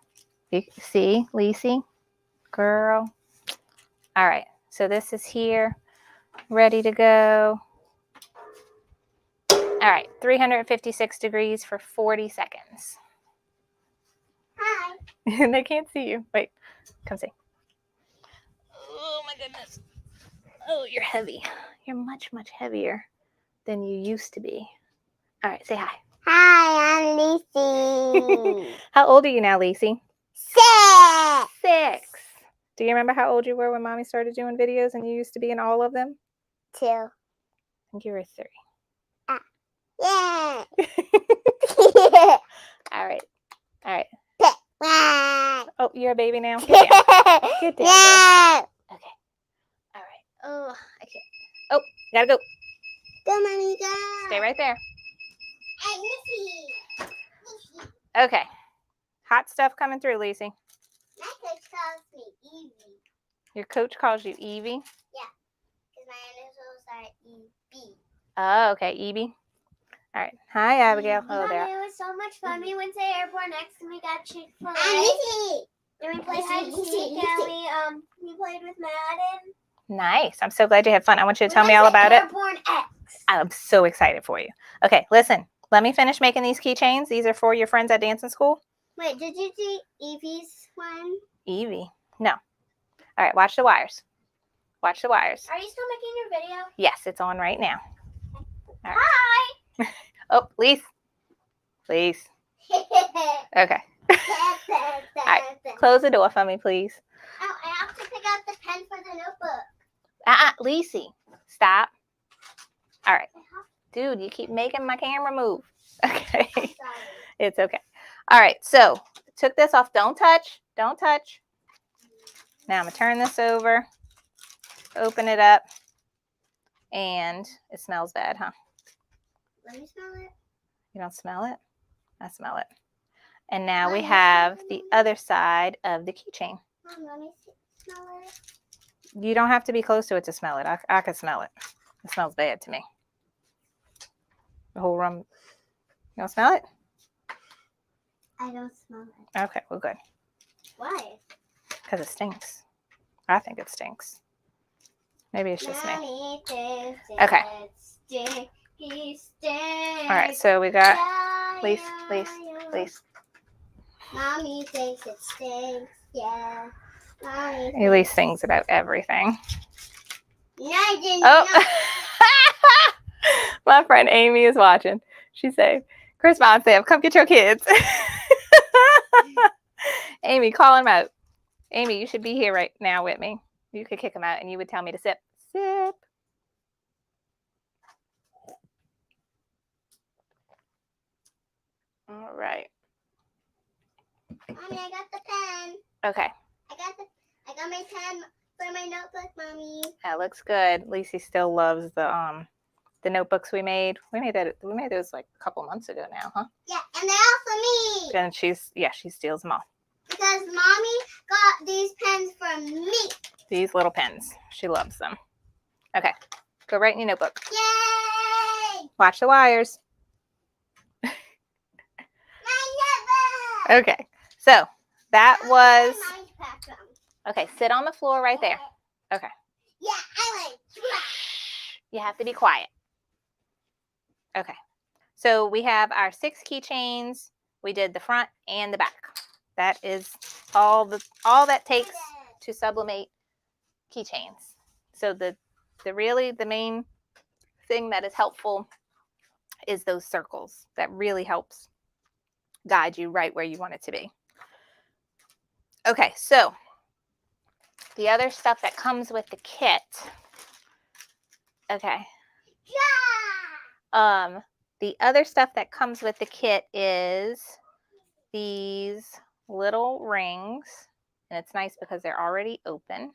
You see, Lacey? Girl. All right, so this is here, ready to go. All right, 356 degrees for 40 seconds. Hi. They can't see you. Wait, come see. Oh my goodness. Oh, you're heavy. You're much, much heavier than you used to be. All right, say hi. Hi, I'm Lacey. How old are you now, Lacey? 6. 6. Do you remember how old you were when Mommy started doing videos and you used to be in all of them? 2. I think you were 3. Yeah. All right. All right. Yeah. Oh, you're a baby now? Get down. Get down, girl. Okay. All right. Oh, I can't. Oh, gotta go. Go, Mommy, go. Stay right there. Hey, Lacey. Okay. Hot stuff coming through, Lacey. My coach calls me Evie. Your coach calls you Evie? Yeah, because my initials are E-B. Oh, okay. Evie. All right. Hi, Abigail. Oh, Mommy, there. it was so much fun. We went to the airport next and we got Chick-fil-A. And we played hide and seek and we played with Madden. Nice. I'm so glad you had fun. I want you to tell me all about it. Airborne X. I'm so excited for you. Okay, listen. Let me finish making these keychains. These are for your friends at dancing school. Wait, did you do Evie's one? Evie. No. All right, watch the wires. Watch the wires. Are you still making your video? Yes, it's on right now. All right. Hi. Oh, please. Please. Okay. All right. Close the door for me, please. Oh, I have to pick out the pen for the notebook. Lacey, stop. All right. Dude, you keep making my camera move. Okay. Sorry. It's okay. All right, so took this off. Don't touch. Don't touch. Now I'm going to turn this over, open it up, and it smells bad, huh? Let me smell it. You don't smell it? I smell it. And now we have the other side of the keychain. Mom, let me smell it. You don't have to be close to it to smell it. I can smell it. It smells bad to me. The whole room. You don't smell it? I don't smell it. Okay, well, good. Why? Because it stinks. I think it stinks. Maybe it's just me. Mommy thinks Okay. it's sticky stink. All right, so we got Lacey. Mommy thinks it stinks, yeah. Mommy Elise sings about everything. No, I didn't. Oh, my friend Amy is watching. She said, Chris Bond said, come get your kids. Amy, call him out. Amy, you should be here right now with me. You could kick him out and you would tell me to sip. Sip. All right. Mommy, I got the pen. Okay. I got my pen for my notebook, Mommy. That looks good. Lacey still loves the notebooks we made. We made those like a couple months ago now, huh? Yeah, and they're all for me. And she steals them all. Because Mommy got these pens from me. These little pens. She loves them. Okay. Go write in your notebook. Yay! Watch the wires. My notebook! Okay. So that was Mine's packed on. okay. Sit on the floor right there. Okay. Yeah, I like that. You have to be quiet. Okay. So we have our 6 keychains. We did the front and the back. that is all that takes to sublimate keychains. So the main thing that is helpful is those circles. That really helps guide you right where you want it to be. Okay, so the other stuff that comes with the kit. Okay. Yeah. The other stuff that comes with the kit is these little rings, and it's nice because they're already open.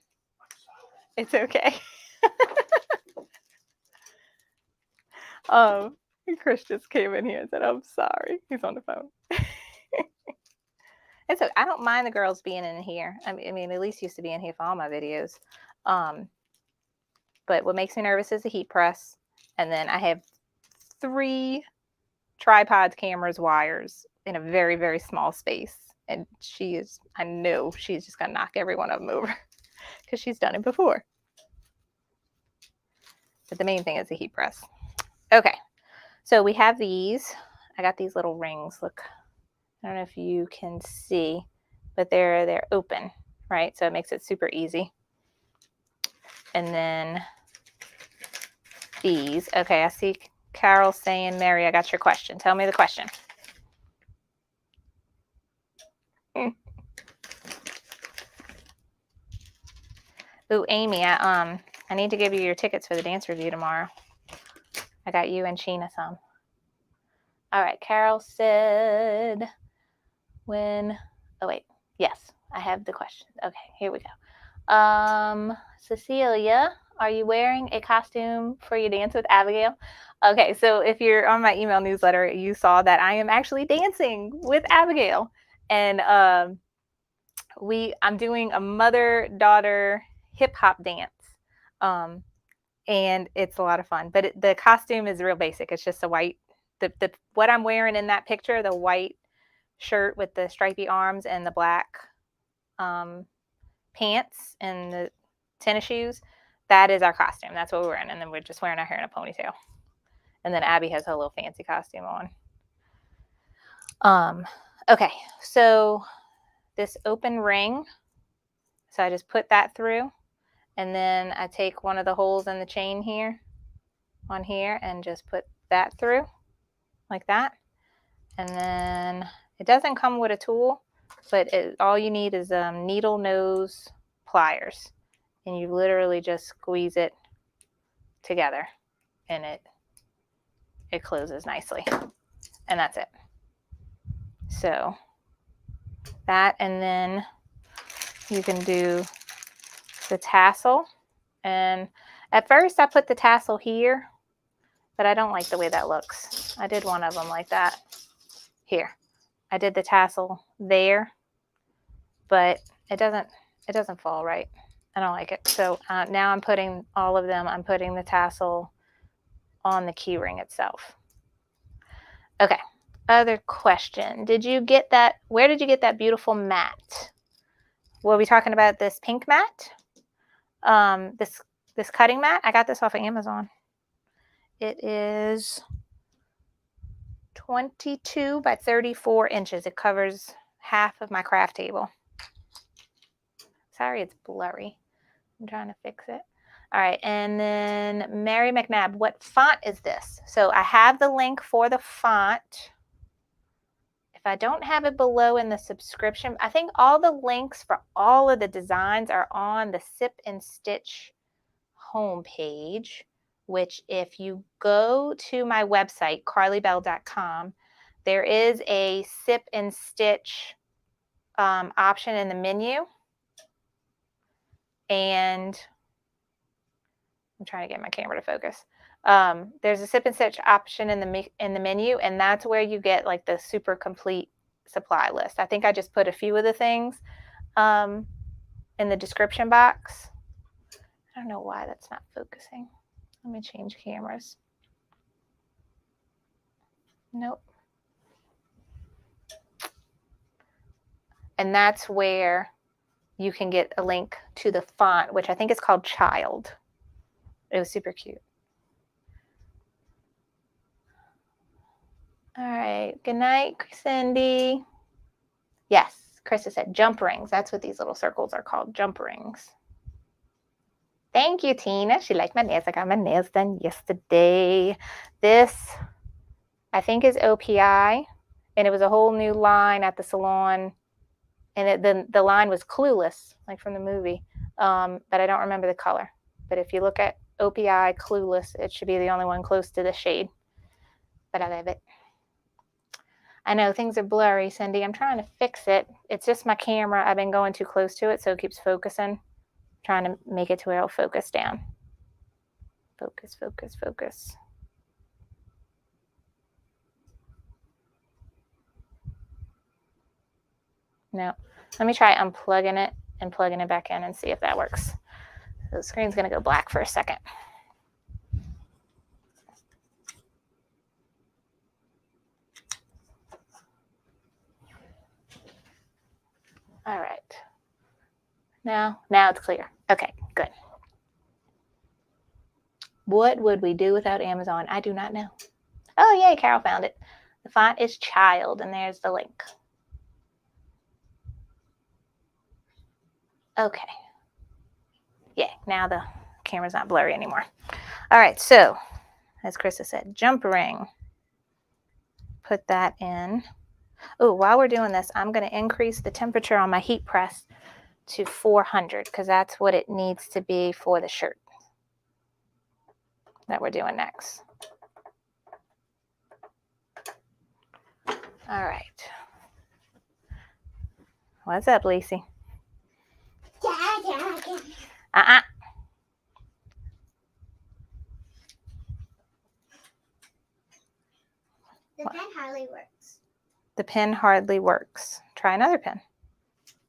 It's okay. Chris just came in here and said, "I'm sorry." He's on the phone. It's okay. I don't mind the girls being in here. I mean, Elise used to be in here for all my videos. But what makes me nervous is the heat press. And then I have 3 tripods, cameras, wires in a very, very small space. And I know she's just going to knock every one of them over because she's done it before. But the main thing is the heat press. Okay, so we have these. I got these little rings. Look, I don't know if you can see, but they're open, right? So it makes it super easy. And then these. Okay, I see Carol saying, "Mary, I got your question. Tell me the question." Ooh, Amy, I need to give you your tickets for the dance review tomorrow. I got you and Sheena some. All right, Carol said when. Oh wait, yes, I have the question. Okay, here we go. Cecilia, are you wearing a costume for your dance with Abigail? Okay, so if you're on my email newsletter, you saw that I am actually dancing with Abigail, and I'm doing a mother-daughter hip-hop dance, and it's a lot of fun. But the costume is real basic. It's just a white, what I'm wearing in that picture, the white shirt with the stripy arms and the black pants and the tennis shoes. That is our costume. That's what we're wearing. And then we're just wearing our hair in a ponytail. And then Abby has her little fancy costume on. Okay, so this open ring. So I just put that through. And then I take one of the holes in the chain here, on here, and just put that through like that. And then it doesn't come with a tool, but all you need is needle nose pliers. And you literally just squeeze it together and it closes nicely. And that's it. So that, and then you can do the tassel. And at first I put the tassel here, but I don't like the way that looks. I did one of them like that. Here, I did the tassel there, but it doesn't fall right. I don't like it. So now I'm putting all of them, I'm putting the tassel on the key ring itself. Okay, other question. Did you get that, where did you get that beautiful mat? Were we talking about this pink mat? This cutting mat? I got this off of Amazon. It is 22 by 34 inches. It covers half of my craft table. Sorry, it's blurry. I'm trying to fix it. All right, and then Mary McNabb, what font is this? So I have the link for the font. If I don't have it below in the subscription, I think all the links for all of the designs are on the Sip and Stitch homepage, which if you go to my website, carlybell.com, there is a Sip and Stitch option in the menu. And I'm trying to get my camera to focus. There's a Sip and Stitch option in the menu, and that's where you get like the super complete supply list. I think I just put a few of the things in the description box. I don't know why that's not focusing. Let me change cameras. Nope. And that's where you can get a link to the font, which I think is called Child. It was super cute. All right. Good night, Cindy. Yes. Krista said jump rings. That's what these little circles are called, jump rings. Thank you, Tina. She liked my nails. I got my nails done yesterday. This, I think, is OPI, and it was a whole new line at the salon, and the line was Clueless, like from the movie, but I don't remember the color. But if you look at OPI Clueless, it should be the only one close to the shade. But I love it. I know things are blurry, Cindy. I'm trying to fix it. It's just my camera. I've been going too close to it, so it keeps focusing. Trying to make it to where it'll focus down. Focus, focus, focus. No. Let me try unplugging it and plugging it back in and see if that works. So the screen's going to go black for a second. All right. Now it's clear. Okay, good. What would we do without Amazon? I do not know. Oh, yay, Carol found it. The font is Child, and there's the link. Okay. Yeah, now the camera's not blurry anymore. All right, so as Krista said, jump ring. Put that in. Oh, while we're doing this, I'm going to increase the temperature on my heat press to 400 because that's what it needs to be for the shirt that we're doing next. All right. What's up, Lacey? Uh-uh. The pen hardly works. The pen hardly works. Try another pen.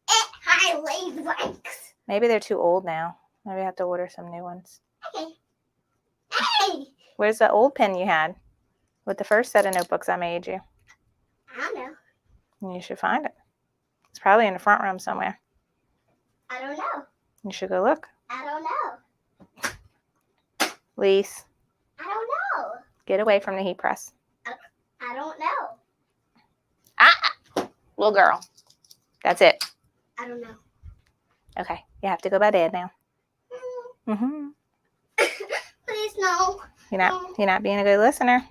It hardly works. Maybe they're too old now. Maybe I have to order some new ones. Okay. Hey! Where's the old pen you had with the first set of notebooks I made you? I don't know. You should find it. It's probably in the front room somewhere. I don't know. You should go look. I don't know. Lise, I don't know. get away from the heat press. I don't know. Ah! Little girl. That's it. I don't know. Okay. You have to go by Dad now. Mm-hmm. Please no. You're not being a good listener.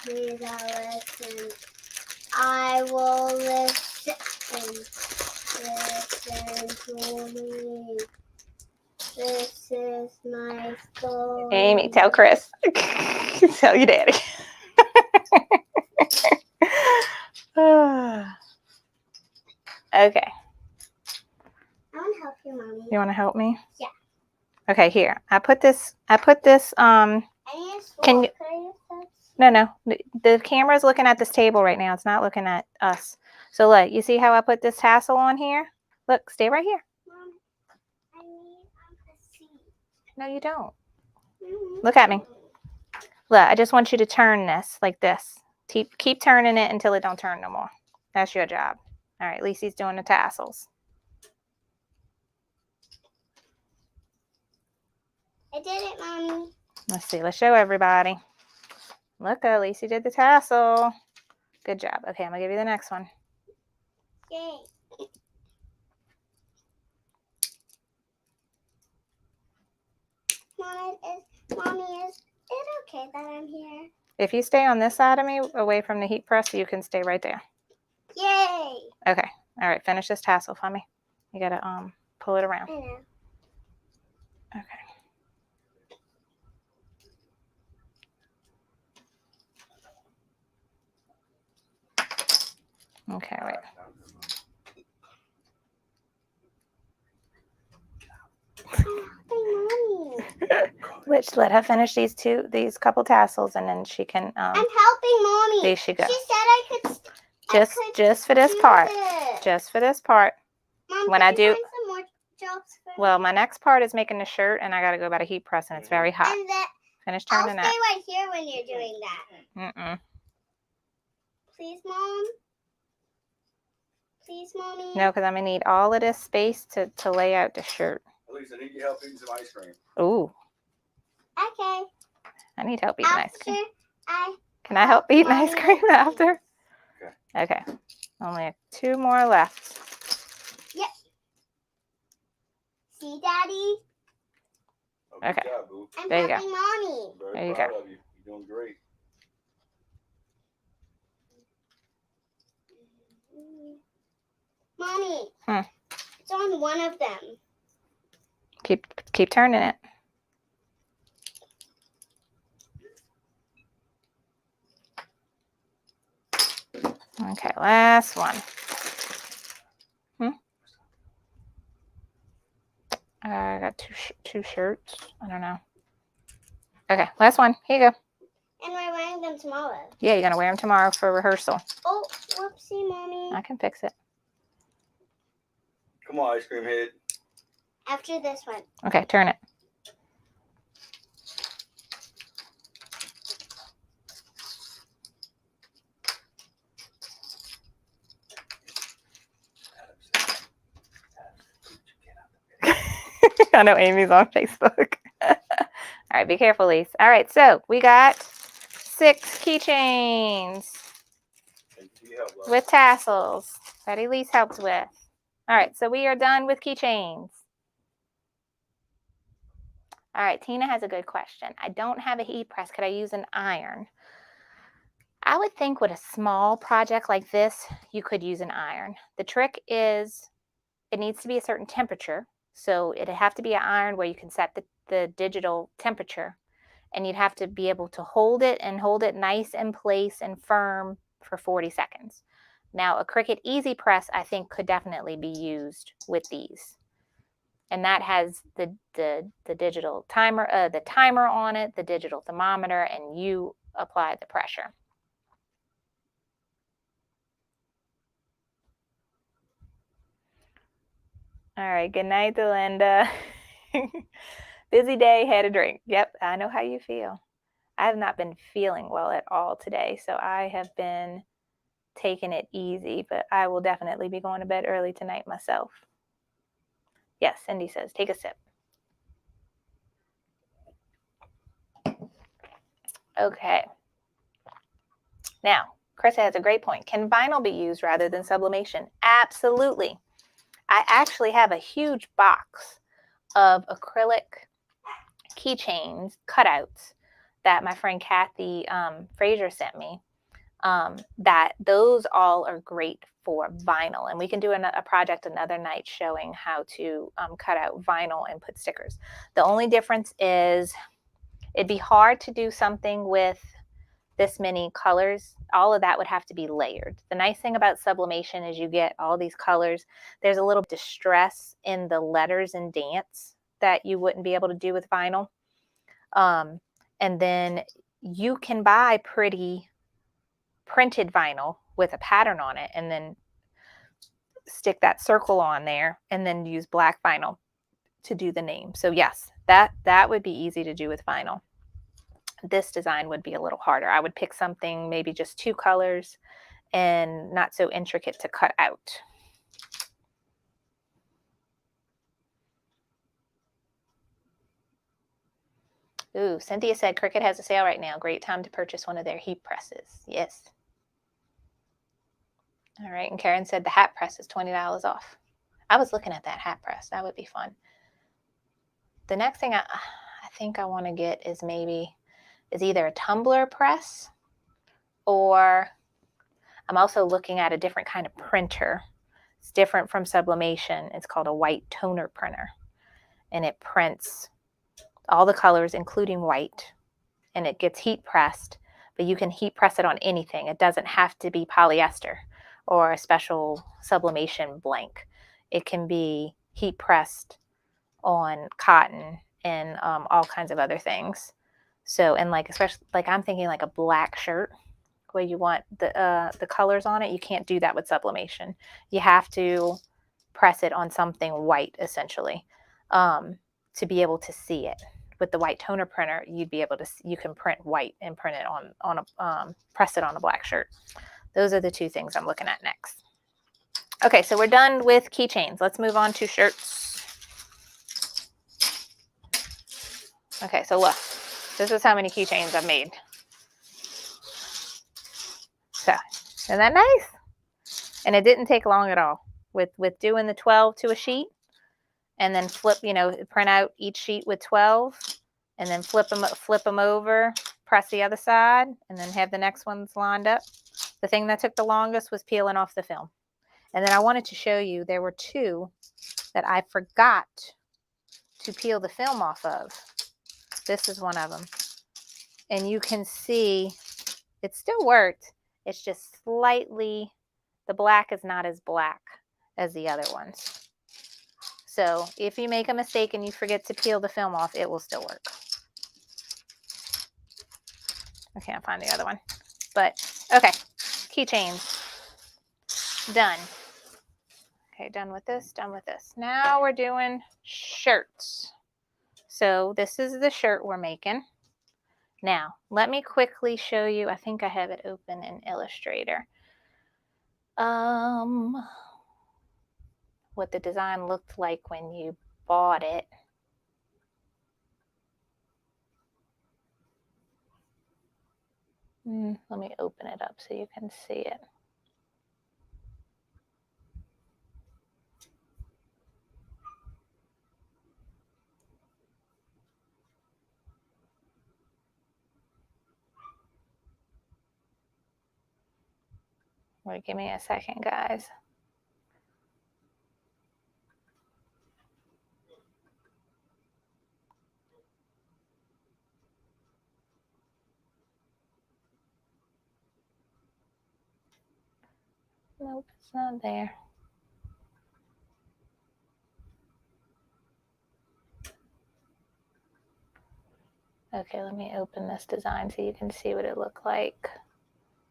Please I'll listen. I will listen. Listen to me. This is my story. Amy, tell Chris. Tell your daddy. Okay. I want to help you, Mommy. You want to help me? Yeah. Okay, here. I put this I need a sword. Can you- Can I use that? No. The camera's looking at this table right now. It's not looking at us. So look, you see how I put this tassel on here? Look, stay right here. Mom, I need a seat. No, you don't. Mm-hmm. Look at me. Look, I just want you to turn this like this. Keep turning it until it don't turn no more. That's your job. All right, Lacey's doing the tassels. I did it, Mommy. Let's see. Let's show everybody. Look, Lacey did the tassel. Good job. Okay, I'm going to give you the next one. Yay. Mommy, is it okay that I'm here? If you stay on this side of me, away from the heat press, you can stay right there. Yay. Okay. All right. Finish this tassel for me. You got to pull it around. I know. Okay. Okay, wait. Mommy. Which let her finish these couple tassels, and then she can. I'm helping Mommy. There she goes. She said I could. Just for this part. Just for this part. Mom, when can I you do- find some more jobs for Well, my next part is making the shirt, and I got to go by the heat press, and it's very hot. And that Finish I'll turning stay that. right here when you're doing that. Please, Mom. Please, Mommy. No, because I'm going to need all of this space to lay out the shirt. Elise, I need your help eating some ice cream. Ooh, Okay. I need help eating ice cream. After Can I help eating ice Mommy. cream after? Okay. Only 2 more left. See, Daddy? Oh, good Okay. job, boo. I'm There you go. helping Mommy. Very There you proud go. of you. You're doing great. Mommy. Hmm. It's on one of them. Keep turning it. Okay, last one. I got two shirts. I don't know. Okay, last one. Here you go. And we're wearing them tomorrow. Yeah, you're gonna wear them tomorrow for rehearsal. Oh, whoopsie, Mommy. I can fix it. Come on, ice cream head. After this one. Okay, turn it. I know Amy's on Facebook. All right, be careful, Lise. All right, so we got 6 keychains Thank you for your help, love. with tassels that Elise helped with. All right, so we are done with keychains. All right, Tina has a good question. I don't have a heat press. Could I use an iron? I would think with a small project like this, you could use an iron. The trick is it needs to be a certain temperature. So it'd have to be an iron where you can set the digital temperature. And you'd have to be able to hold it and hold it nice in place and firm for 40 seconds. Now, a Cricut Easy Press, I think, could definitely be used with these. And that has the digital timer, the timer on it, the digital thermometer, and you apply the pressure. All right, good night, Delinda. Busy day, had a drink. Yep, I know how you feel. I have not been feeling well at all today, so I have been taking it easy, but I will definitely be going to bed early tonight myself. Yes, Cindy says, take a sip. Okay. Now, Chris has a great point. Can vinyl be used rather than sublimation? Absolutely. I actually have a huge box of acrylic keychains, cutouts, that my friend Kathy Frazier sent me. That those all are great for vinyl, and we can do a project another night showing how to cut out vinyl and put stickers. The only difference is it'd be hard to do something with this many colors. All of that would have to be layered. The nice thing about sublimation is you get all these colors. There's a little distress in the letters and dance that you wouldn't be able to do with vinyl. And then you can buy pretty printed vinyl with a pattern on it and then stick that circle on there and then use black vinyl to do the name. So yes, that would be easy to do with vinyl. This design would be a little harder. I would pick something, maybe just 2 colors and not so intricate to cut out. Ooh, Cynthia said Cricut has a sale right now. Great time to purchase one of their heat presses. Yes. All right, and Karen said the hat press is $20 off. I was looking at that hat press. That would be fun. The next thing I think I want to get is either a tumbler press, or I'm also looking at a different kind of printer. It's different from sublimation. It's called a white toner printer, and it prints all the colors, including white, and it gets heat pressed, but you can heat press it on anything. It doesn't have to be polyester or a special sublimation blank. It can be heat pressed on cotton and all kinds of other things. So, and like, especially like I'm thinking like a black shirt where you want the colors on it, you can't do that with sublimation. You have to press it on something white, essentially, to be able to see it. With the white toner printer, you'd be able to, you can print white and print it on a, press it on a black shirt. Those are the 2 things I'm looking at next. Okay, so we're done with keychains. Let's move on to shirts. Okay, so look, this is how many keychains I've made. So, isn't that nice? And it didn't take long at all. With doing the 12 to a sheet, and then flip, you know, print out each sheet with 12 and then flip them over, press the other side, and then have the next ones lined up. The thing that took the longest was peeling off the film. And then I wanted to show you, there were two that I forgot to peel the film off of. This is one of them. And you can see it still worked. It's just slightly, the black is not as black as the other ones. So if you make a mistake and you forget to peel the film off, it will still work. I can't find the other one. But, okay, keychains. Done. Okay, done with this, done with this. Now we're doing shirts. So this is the shirt we're making. Now, let me quickly show you. I think I have it open in Illustrator. What the design looked like when you bought it. Let me open it up so you can see it. Wait, give me a second, guys. Nope, it's not there. Okay, let me open this design so you can see what it looked like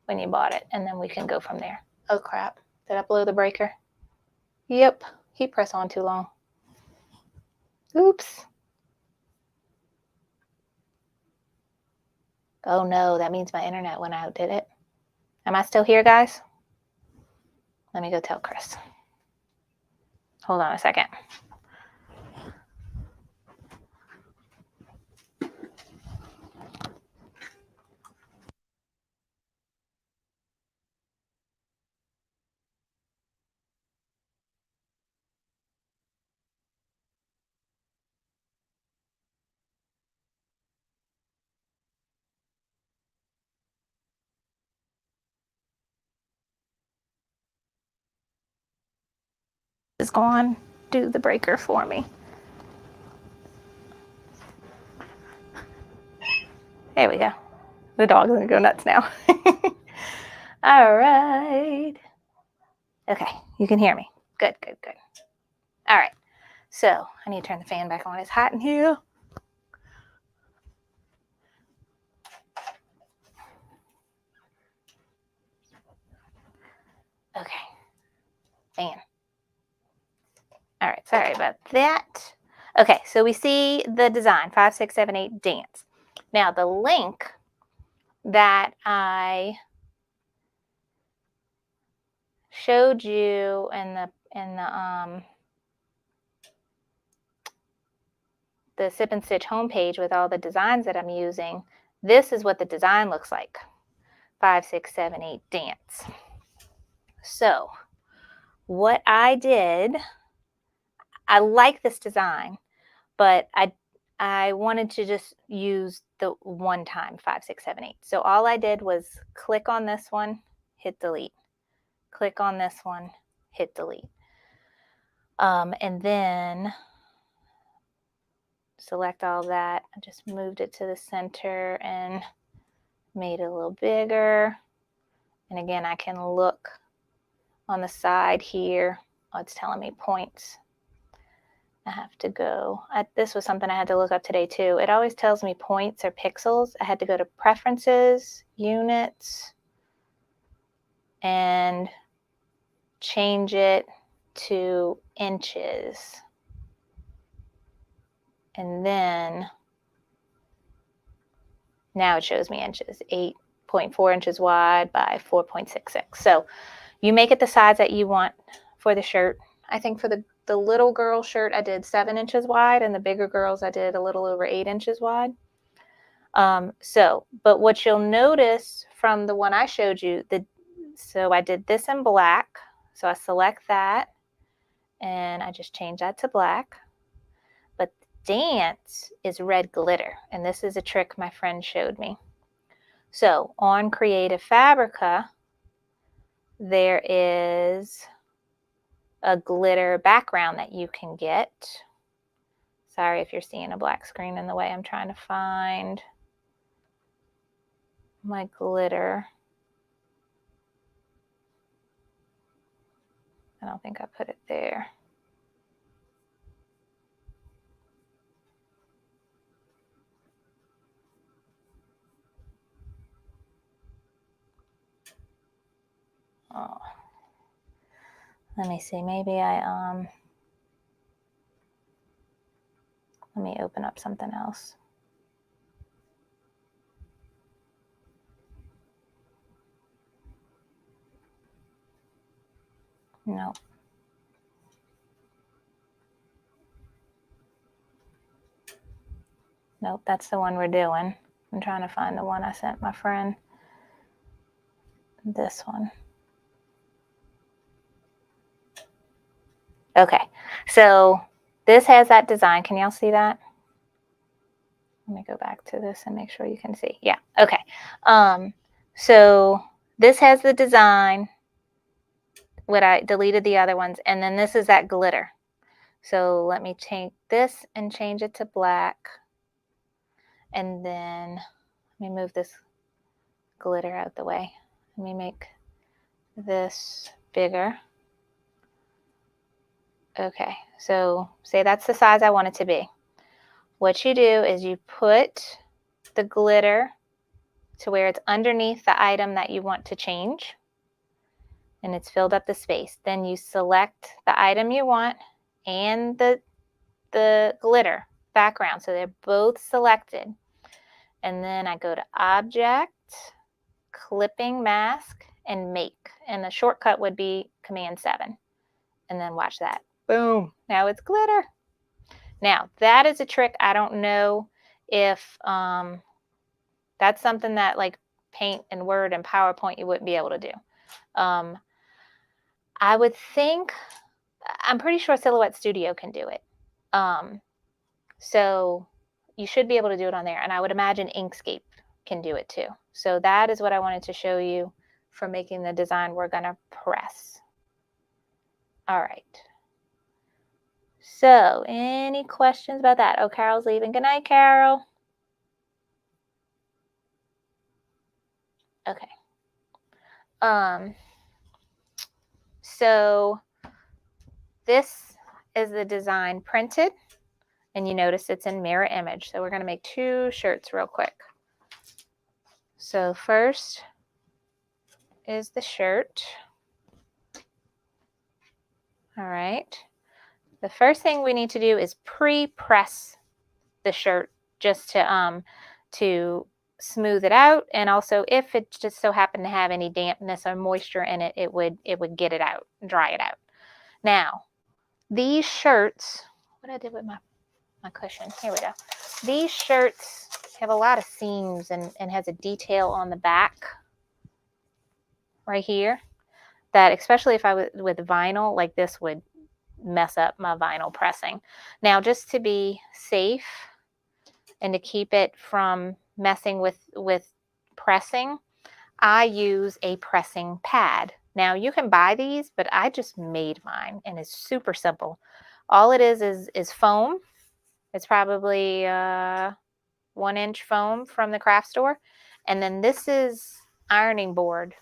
when you bought it, and then we can go from there. Oh crap, did I blow the breaker? Yep, heat press on too long. Oops. Oh no, that means my internet went out, did it? Am I still here, guys? Let me go tell Chris. Hold on a second. Is going to do the breaker for me. There we go. The dog's gonna go nuts now. All right. Okay, you can hear me. Good, good, good. All right. So I need to turn the fan back on. It's hot in here. Okay. Fan. All right, sorry about that. Okay, so we see the design, 5, 6, 7, 8, dance. Now the link that I showed you in the Sip and Stitch homepage with all the designs that I'm using, this is what the design looks like. 5, 6, 7, 8, dance. So what I did, I like this design, but I wanted to just use the one time 5, 6, 7, 8. So all I did was click on this one, hit delete. Click on this one, hit delete. And then select all that. I just moved it to the center and made it a little bigger. And again, I can look on the side here. Oh, it's telling me points. I have to go. This was something I had to look up today too. It always tells me points or pixels. I had to go to preferences, units, and change it to inches. And then now it shows me inches, 8.4 inches wide by 4.66. So you make it the size that you want for the shirt. I think for the little girl shirt, I did 7 inches wide, and the bigger girls, I did a little over 8 inches wide. But what you'll notice from the one I showed you, so I did this in black. So I select that, and I just change that to black. dance is red glitter. And this is a trick my friend showed me. So on Creative Fabrica, there is a glitter background that you can get. Sorry if you're seeing a black screen in the way. I'm trying to find my glitter. I don't think I put it there. Oh. Let me see, maybe let me open up something else. No. Nope, that's the one we're doing. I'm trying to find the one I sent my friend. This one. Okay, so this has that design. Can y'all see that? Let me go back to this and make sure you can see. Yeah, okay. So this has the design. What I deleted the other ones, and then this is that glitter. So let me take this and change it to black. And then let me move this glitter out the way. Let me make this bigger. Okay, so say that's the size I want it to be. What you do is you put the glitter to where it's underneath the item that you want to change, and it's filled up the space. Then you select the item you want and the glitter background, so they're both selected. And then I go to Object, Clipping Mask, and Make. And the shortcut would be Command 7. And then watch that. Boom. Now it's glitter. Now, that is a trick. I don't know if that's something that like Paint and Word and PowerPoint you wouldn't be able to do. I would think, I'm pretty sure Silhouette Studio can do it. So you should be able to do it on there. And I would imagine Inkscape can do it too. So that is what I wanted to show you for making the design we're going to press. All right. So any questions about that? Oh, Carol's leaving. Good night, Carol. Okay. So this is the design printed, and you notice it's in mirror image. So we're going to make 2 shirts real quick. So first is the shirt. All right. The first thing we need to do is pre-press the shirt just to smooth it out, and also if it just so happened to have any dampness or moisture in it, it would get it out, dry it out. Now, these shirts, what I did with my cushion, here we go. These shirts have a lot of seams and has a detail on the back right here that, especially if I was with vinyl, like this would mess up my vinyl pressing. Now, just to be safe and to keep it from messing with pressing, I use a pressing pad. Now, you can buy these, but I just made mine, and it's super simple. All it is foam. It's probably 1-inch foam from the craft store. And then this is ironing board,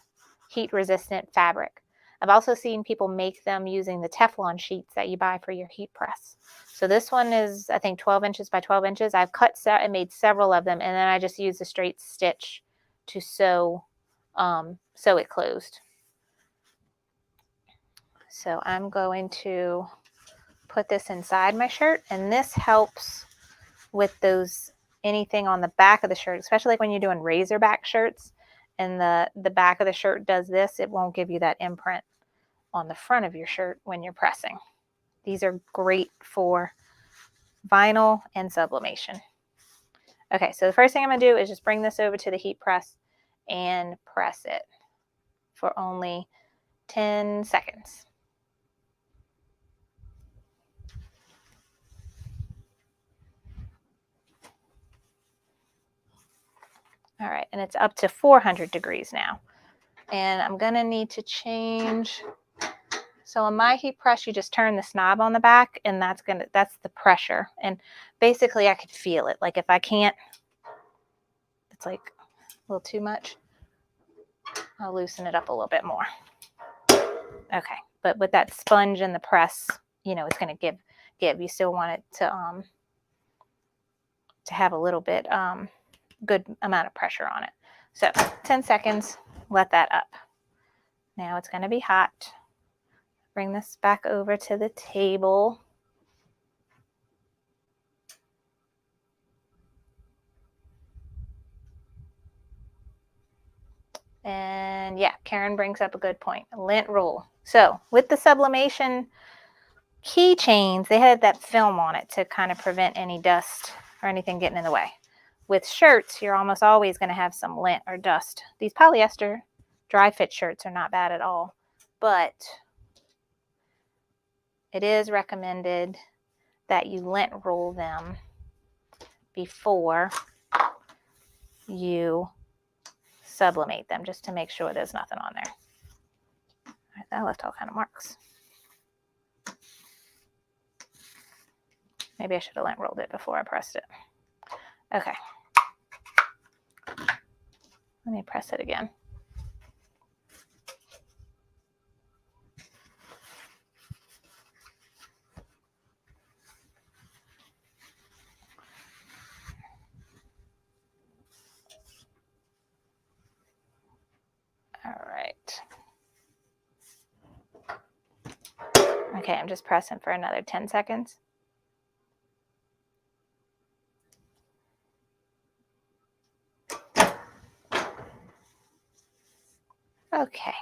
heat-resistant fabric. I've also seen people make them using the Teflon sheets that you buy for your heat press. So this one is, I think, 12 inches by 12 inches. I've cut and made several of them, and then I just use a straight stitch to sew it closed. So I'm going to put this inside my shirt, and this helps with anything on the back of the shirt, especially like when you're doing razorback shirts and the back of the shirt does this, it won't give you that imprint on the front of your shirt when you're pressing. These are great for vinyl and sublimation. Okay, so the first thing I'm going to do is just bring this over to the heat press and press it for only 10 seconds. All right, and it's up to 400 degrees now. And I'm gonna need to change. So on my heat press, you just turn this knob on the back, and that's the pressure. And basically I could feel it. Like if I can't, it's like a little too much, I'll loosen it up a little bit more. Okay, but with that sponge and the press, you know, it's gonna give. You still want it to have a little bit good amount of pressure on it. So 10 seconds, let that up. Now it's going to be hot. Bring this back over to the table. And yeah, Karen brings up a good point. Lint roll. So with the sublimation keychains, they had that film on it to kind of prevent any dust or anything getting in the way. With shirts, you're almost always going to have some lint or dust. These polyester dry fit shirts are not bad at all, but it is recommended that you lint roll them before you sublimate them, just to make sure there's nothing on there. All right, that left all kind of marks. Maybe I should have lint rolled it before I pressed it. Okay. Let me press it again. All right. Okay, I'm just pressing for another 10 seconds. Okay.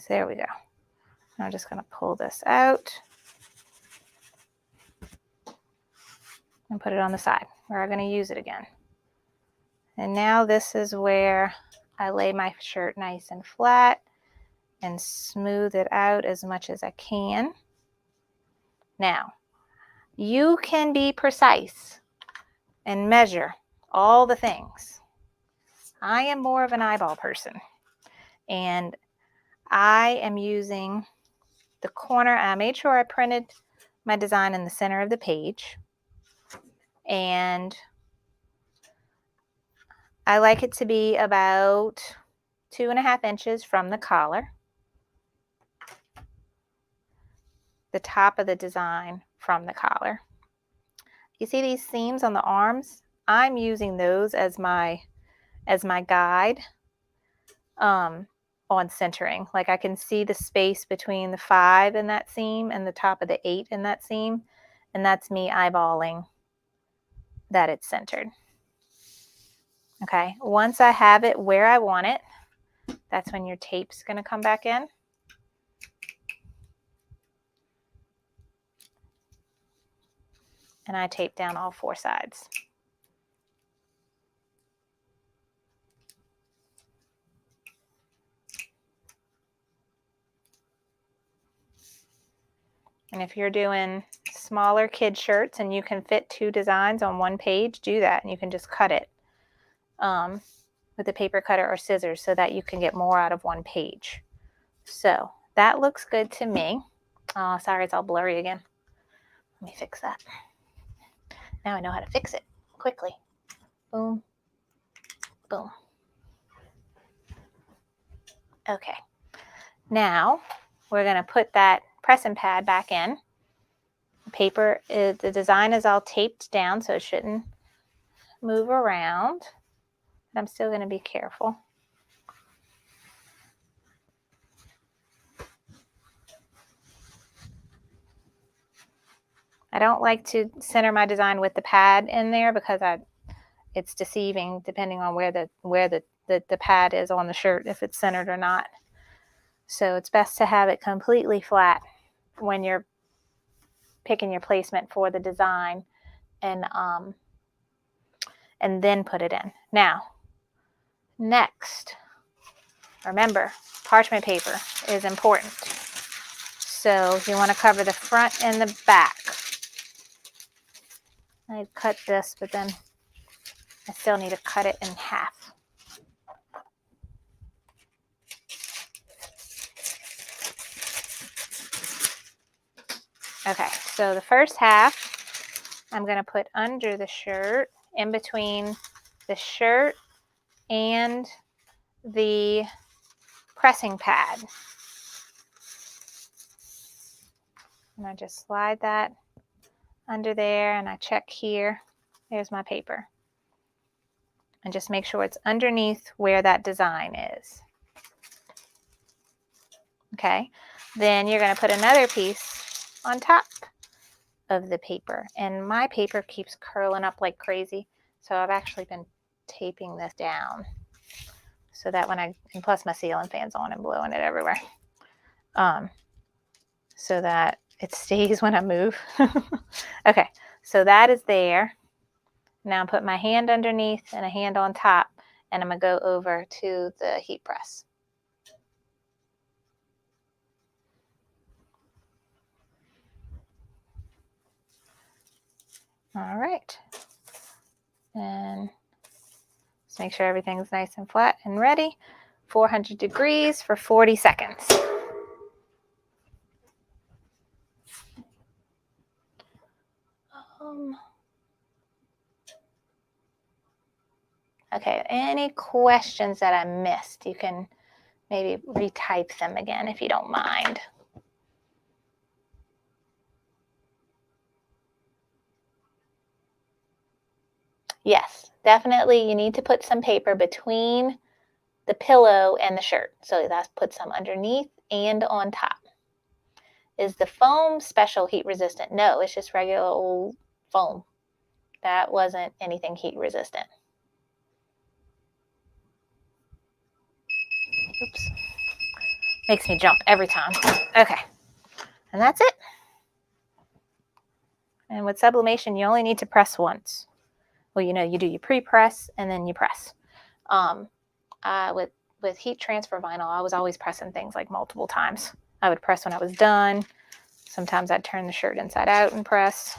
So there we go. I'm just going to pull this out and put it on the side. We're going to use it again. And now this is where I lay my shirt nice and flat and smooth it out as much as I can. Now, you can be precise and measure all the things. I am more of an eyeball person, and I am using the corner. I made sure I printed my design in the center of the page, and I like it to be about 2.5 inches from the collar, the top of the design from the collar. You see these seams on the arms? I'm using those as my guide on centering. Like I can see the space between the 5 in that seam and the top of the 8 in that seam, and that's me eyeballing that it's centered. Okay, once I have it where I want it, that's when your tape's going to come back in. And I tape down all 4 sides. And if you're doing smaller kid shirts and you can fit 2 designs on 1 page, do that. And you can just cut it with a paper cutter or scissors so that you can get more out of 1 page. So that looks good to me. Oh, sorry, it's all blurry again. Let me fix that. Now I know how to fix it quickly. Boom, boom. Okay. Now we're going to put that pressing pad back in. Paper, the design is all taped down, so it shouldn't move around. I'm still going to be careful. I don't like to center my design with the pad in there because it's deceiving depending on where the pad is on the shirt, if it's centered or not. So it's best to have it completely flat when you're picking your placement for the design, and then put it in. Now, next, remember, parchment paper is important. So you want to cover the front and the back. I cut this, but then I still need to cut it in half. Okay, so the first half I'm going to put under the shirt, in between the shirt and the pressing pad. And I just slide that under there and I check here. There's my paper. And just make sure it's underneath where that design is. Okay, then you're going to put another piece on top of the paper. And my paper keeps curling up like crazy. So I've actually been taping this down so that when and plus my ceiling fan's on and blowing it everywhere. So that it stays when I move. Okay, so that is there. Now put my hand underneath and a hand on top, and I'm going to go over to the heat press. All right. And just make sure everything's nice and flat and ready. 400 degrees for 40 seconds. Okay, any questions that I missed? You can maybe retype them again if you don't mind. Yes, definitely you need to put some paper between the pillow and the shirt. So that's put some underneath and on top. Is the foam special heat resistant? No, it's just regular old foam. That wasn't anything heat resistant. Oops. Makes me jump every time. Okay. And that's it. And with sublimation, you only need to press once. Well, you know, you do your pre-press and then you press. With heat transfer vinyl, I was always pressing things like multiple times. I would press when I was done. Sometimes I'd turn the shirt inside out and press.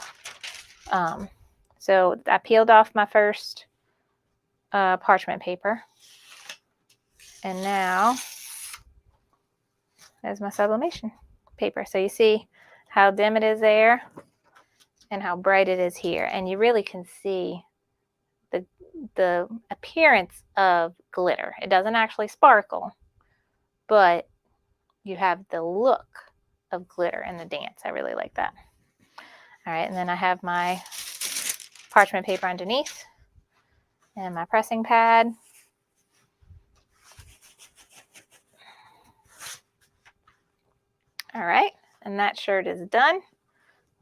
So I peeled off my first parchment paper. And now there's my sublimation paper. So you see how dim it is there and how bright it is here. And you really can see the appearance of glitter. It doesn't actually sparkle, but you have the look of glitter in the dance. I really like that. All right, and then I have my parchment paper underneath and my pressing pad. All right, and that shirt is done.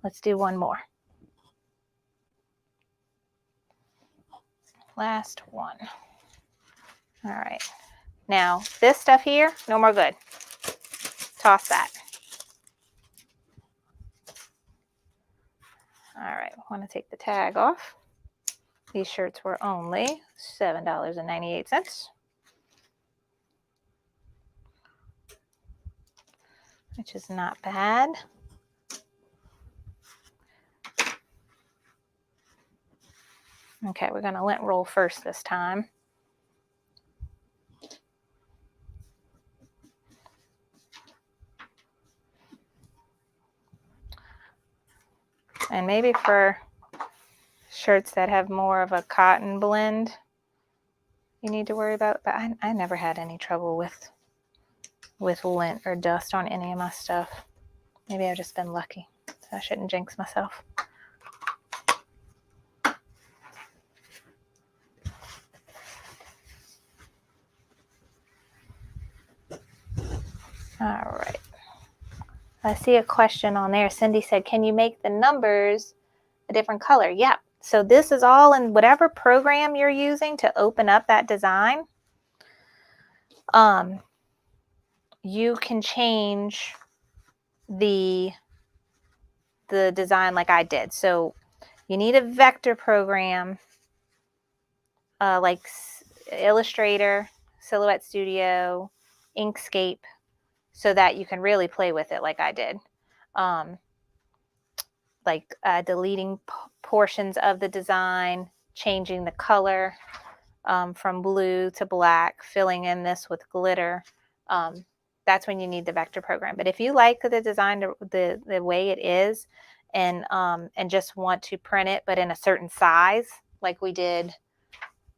Let's do one more. Last one. All right. Now, this stuff here, no more good. Toss that. All right, I want to take the tag off. These shirts were only $7.98, which is not bad. Okay, we're going to lint roll first this time. And maybe for shirts that have more of a cotton blend, you need to worry about, but I never had any trouble with lint or dust on any of my stuff. Maybe I've just been lucky, so I shouldn't jinx myself. All right. I see a question on there. Cindy said, can you make the numbers a different color? Yeah. So this is all in whatever program you're using to open up that design. You can change the design like I did. So you need a vector program like Illustrator, Silhouette Studio, Inkscape, so that you can really play with it like I did. Like deleting portions of the design, changing the color from blue to black, filling in this with glitter, that's when you need the vector program. But if you like the design the way it is, and just want to print it but in a certain size, like we did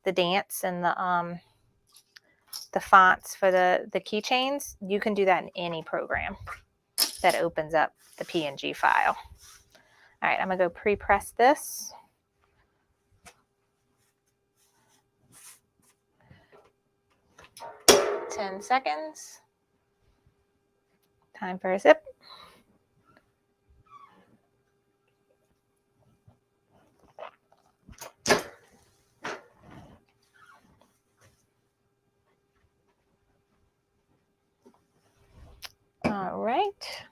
the dance and the fonts for the keychains, you can do that in any program that opens up the PNG file. All right, I'm gonna go pre-press this. $10 seconds. Time for a sip. All right.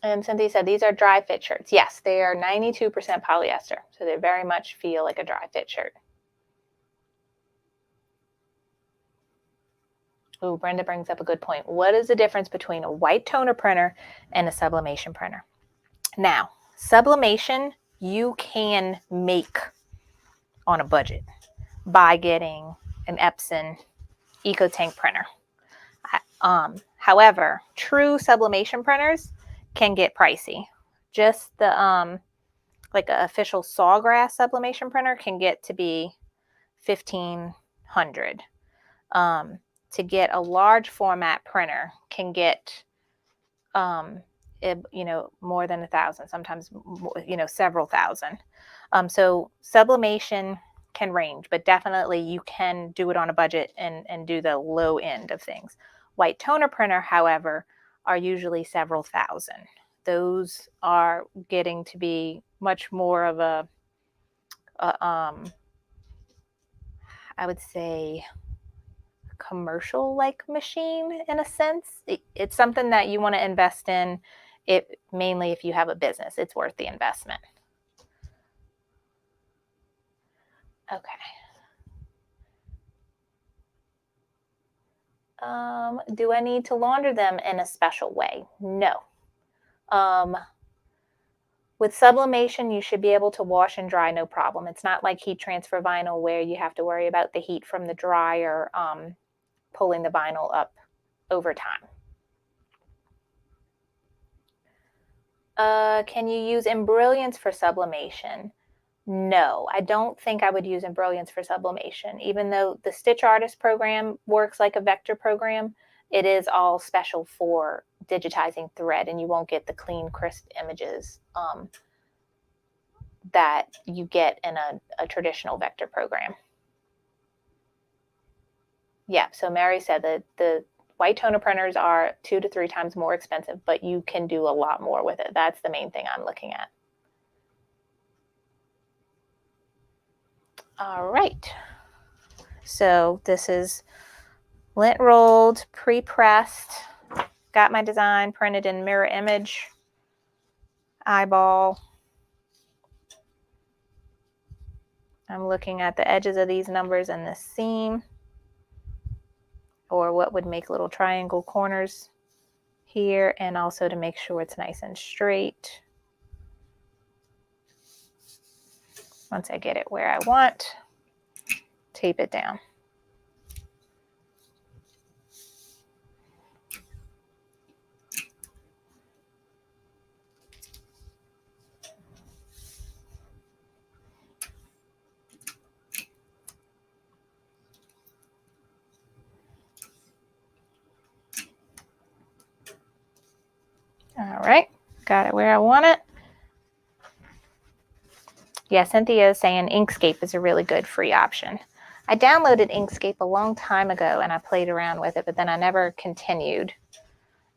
And Cynthia said these are dry fit shirts. Yes, they are 92% polyester, so they very much feel like a dry fit shirt. Oh, Brenda brings up a good point. What is the difference between a white toner printer and a sublimation printer? Now, sublimation you can make on a budget by getting an Epson EcoTank printer. However, true sublimation printers can get pricey. Just the like an official Sawgrass sublimation printer can get to be $1,500. To get a large format printer can get more than 1,000, sometimes several thousand. So sublimation can range, but definitely you can do it on a budget and do the low end of things. White toner printer, however, are usually several thousand. Those are getting to be much more of a I would say commercial like machine in a sense. It's something that you want to invest in. It mainly if you have a business, it's worth the investment. Okay. Do I need to launder them in a special way? No. With sublimation, you should be able to wash and dry no problem. It's not like heat transfer vinyl where you have to worry about the heat from the dryer pulling the vinyl up over time. Can you use embrilliance for sublimation? No, I don't think I would use embrilliance for sublimation. Even though the Stitch Artist program works like a vector program, it is all special for digitizing thread, and you won't get the clean, crisp images that you get in a traditional vector program. Yeah, so Mary said that the white toner printers are 2 to 3 times more expensive, but you can do a lot more with it. That's the main thing I'm looking at. All right. So this is lint rolled, pre-pressed. Got my design printed in mirror image, eyeball. I'm looking at the edges of these numbers and the seam, or what would make little triangle corners here, and also to make sure it's nice and straight. Once I get it where I want, tape it down. All right, got it where I want it. Yeah, Cynthia is saying Inkscape is a really good free option. I downloaded Inkscape a long time ago and I played around with it, but then I never continued.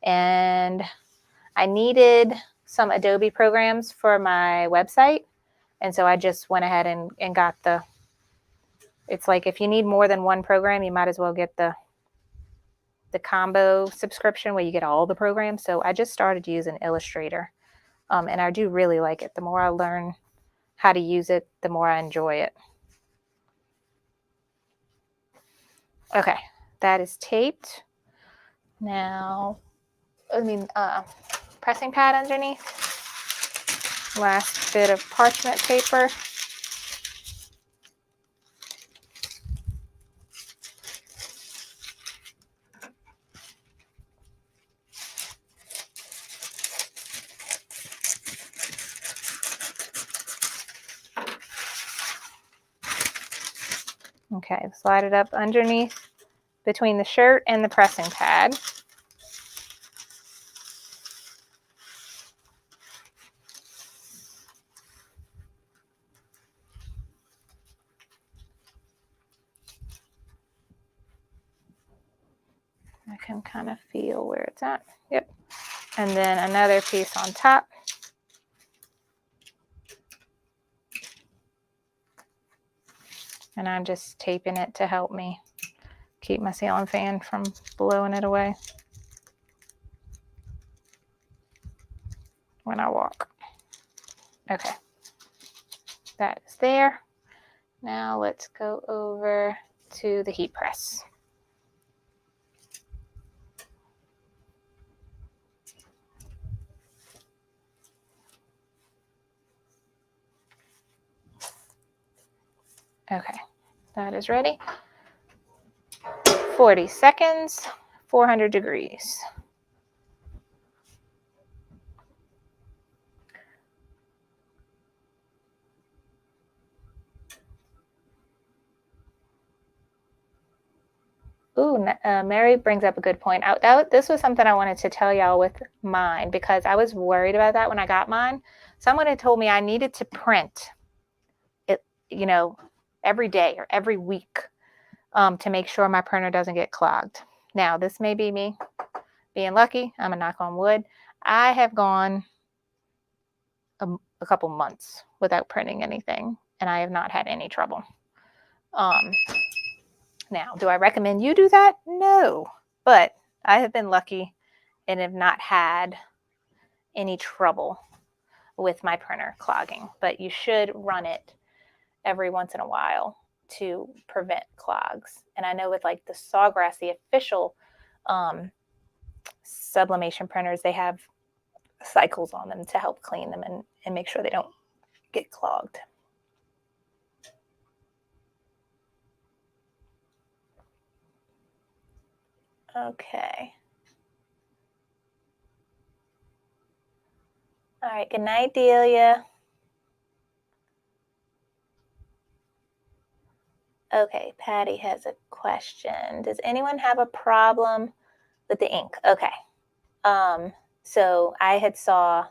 And I needed some Adobe programs for my website. And so I just went ahead and got it's like if you need more than one program, you might as well get the combo subscription where you get all the programs. So I just started using Illustrator. And I do really like it. The more I learn how to use it, the more I enjoy it. Okay, that is taped. Now, pressing pad underneath. Last bit of parchment paper. Okay, slide it up underneath between the shirt and the pressing pad. I can kind of feel where it's at. Yep. And then another piece on top. And I'm just taping it to help me keep my ceiling fan from blowing it away when I walk. Okay, that is there. Now let's go over to the heat press. Okay, that is ready. 40 seconds, 400 degrees. Ooh, Mary brings up a good point. This was something I wanted to tell y'all with mine because I was worried about that when I got mine. Someone had told me I needed to print it, every day or every week to make sure my printer doesn't get clogged. Now, this may be me being lucky. I'm a knock on wood. I have gone a couple months without printing anything, and I have not had any trouble. Now, do I recommend you do that? No, but I have been lucky and have not had any trouble with my printer clogging, but you should run it every once in a while to prevent clogs. And I know with like the Sawgrass, the official sublimation printers, they have cycles on them to help clean them and make sure they don't get clogged. Okay. All right, good night, Delia. Okay, Patty has a question. Does anyone have a problem with the ink? Okay. So I had saw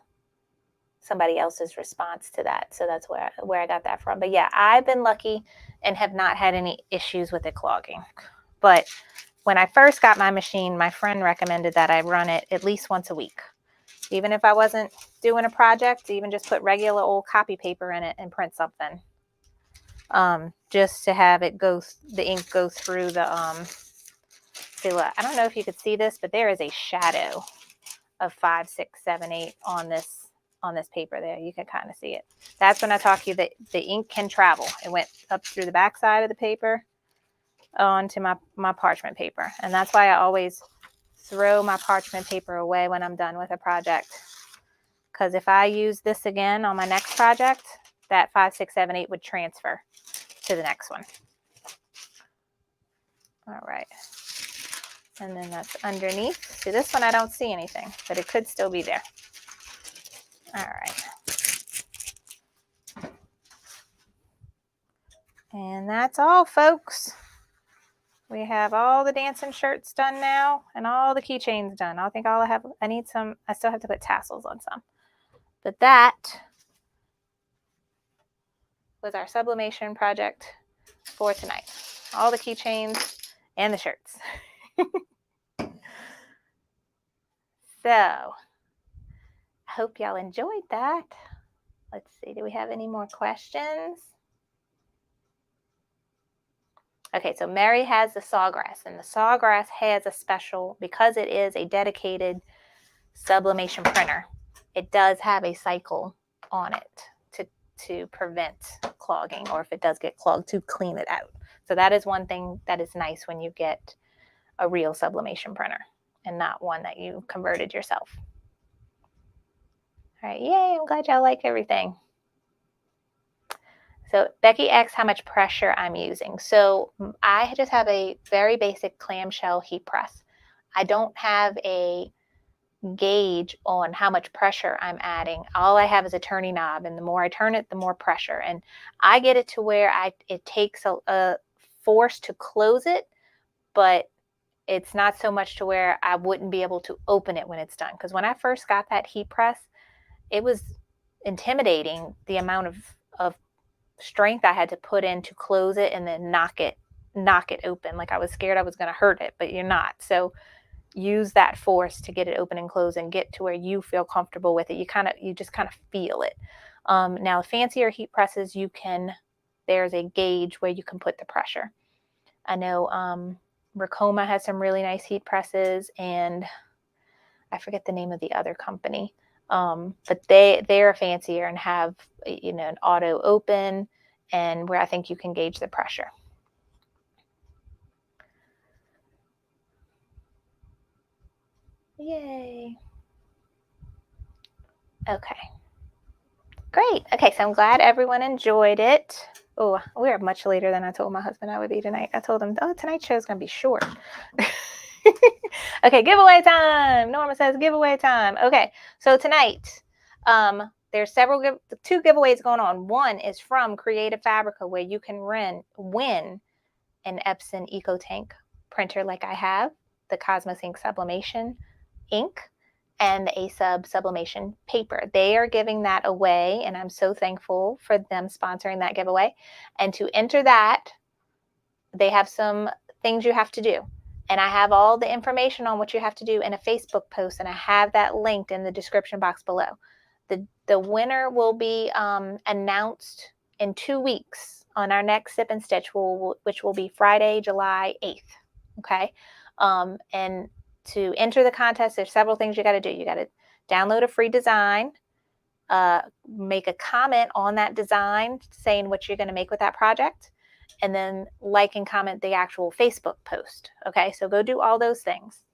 somebody else's response to that, so that's where I got that from. But yeah, I've been lucky and have not had any issues with it clogging. But when I first got my machine, my friend recommended that I run it at least once a week. Even if I wasn't doing a project, even just put regular old copy paper in it and print something. Just to have it the ink go through the, see, look, I don't know if you could see this, but there is a shadow of 5, 6, 7, 8 on this paper there. You can kind of see it. That's when I talk to you that the ink can travel. It went up through the back side of the paper onto my parchment paper. And that's why I always throw my parchment paper away when I'm done with a project. Because if I use this again on my next project, that 5, 6, 7, 8 would transfer to the next one. All right. And then that's underneath. See, this one I don't see anything, but it could still be there. All right. And that's all, folks. We have all the dancing shirts done now and all the keychains done. I think I need some, I still have to put tassels on some. But that was our sublimation project for tonight. All the keychains and the shirts. So, I hope y'all enjoyed that. Let's see, do we have any more questions? Okay, so Mary has the Sawgrass, and the Sawgrass has a special, because it is a dedicated sublimation printer, it does have a cycle on it to prevent clogging, or if it does get clogged, to clean it out. So that is one thing that is nice when you get a real sublimation printer and not one that you converted yourself. All right, yay, I'm glad y'all like everything. So Becky asks how much pressure I'm using. So I just have a very basic clamshell heat press. I don't have a gauge on how much pressure I'm adding. All I have is a turning knob, and the more I turn it, the more pressure. And I get it to where it takes a force to close it, but it's not so much to where I wouldn't be able to open it when it's done. Because when I first got that heat press, it was intimidating, the amount of strength I had to put in to close it and then knock it open. Like I was scared I was going to hurt it, but you're not. So use that force to get it open and close and get to where you feel comfortable with it. You just kind of feel it. Now fancier heat presses, there's a gauge where you can put the pressure. I know Ricoma has some really nice heat presses, and I forget the name of the other company. But they're fancier and have, an auto open, and where I think you can gauge the pressure. Yay. Okay. Great. Okay, so I'm glad everyone enjoyed it. Oh, we're much later than I told my husband I would be tonight. I told him, tonight's show's going to be short. Okay, giveaway time. Norma says giveaway time. Okay, so tonight, there's two giveaways going on. One is from Creative Fabrica, where you can win an Epson EcoTank printer like I have, the Cosmos Ink Sublimation ink, and the Sublimation paper. They are giving that away, and I'm so thankful for them sponsoring that giveaway. And to enter that, they have some things you have to do. And I have all the information on what you have to do in a Facebook post, and I have that linked in the description box below. The winner will be announced in 2 weeks on our next Sip and Stitch, which will be Friday, July 8th. Okay. And to enter the contest, there's several things you got to do. You got to download a free design, make a comment on that design saying what you're going to make with that project, and then like and comment the actual Facebook post. Okay, so go do all those things.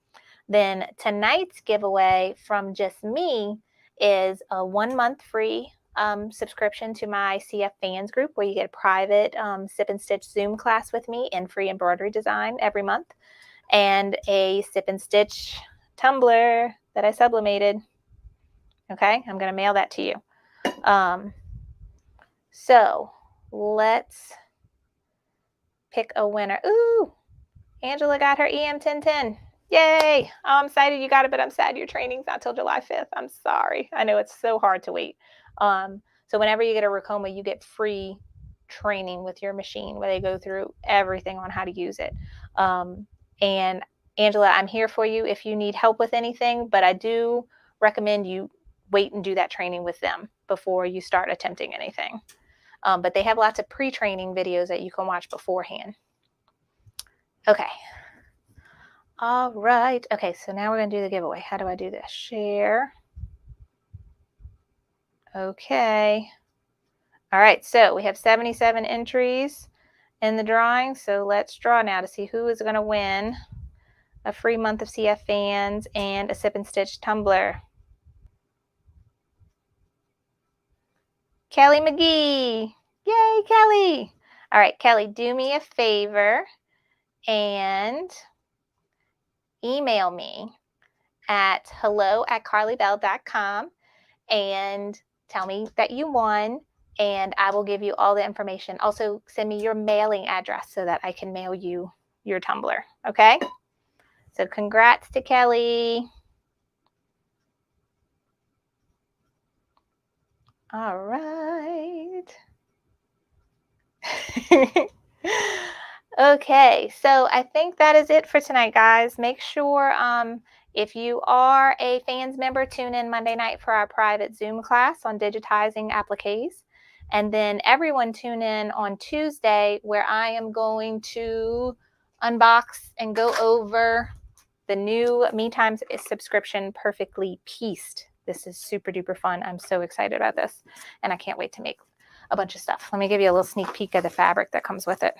Then tonight's giveaway from just me is a 1 month free subscription to my CF Fans group, where you get a private Sip and Stitch Zoom class with me and free embroidery design every month, and a Sip and Stitch tumbler that I sublimated. Okay, I'm going to mail that to you. So let's pick a winner. Ooh, Angela got her EM 1010. Yay! Oh, I'm excited you got it, but I'm sad your training's not till July 5th. I'm sorry. I know it's so hard to wait. So whenever you get a Ricoma, you get free training with your machine where they go through everything on how to use it. And Angela, I'm here for you if you need help with anything, but I do recommend you wait and do that training with them before you start attempting anything. But they have lots of pre-training videos that you can watch beforehand. Okay. All right. Okay, so now we're going to do the giveaway. How do I do this? Share. Okay. All right, so we have 77 entries in the drawing. So let's draw now to see who is going to win a free month of CF Fans and a Sip and Stitch tumbler. Kelly McGee. Yay, Kelly. All right, Kelly, do me a favor and email me at hello@carlybell.com and tell me that you won, and I will give you all the information. Also, send me your mailing address so that I can mail you your tumbler, okay? So congrats to Kelly. All right. Okay, so I think that is it for tonight, guys. Make sure if you are a Fans member, tune in Monday night for our private Zoom class on digitizing appliques. And then everyone tune in on Tuesday, where I am going to unbox and go over the new Me Times subscription, Perfectly Pieced. This is super duper fun. I'm so excited about this, and I can't wait to make a bunch of stuff. Let me give you a little sneak peek of the fabric that comes with it.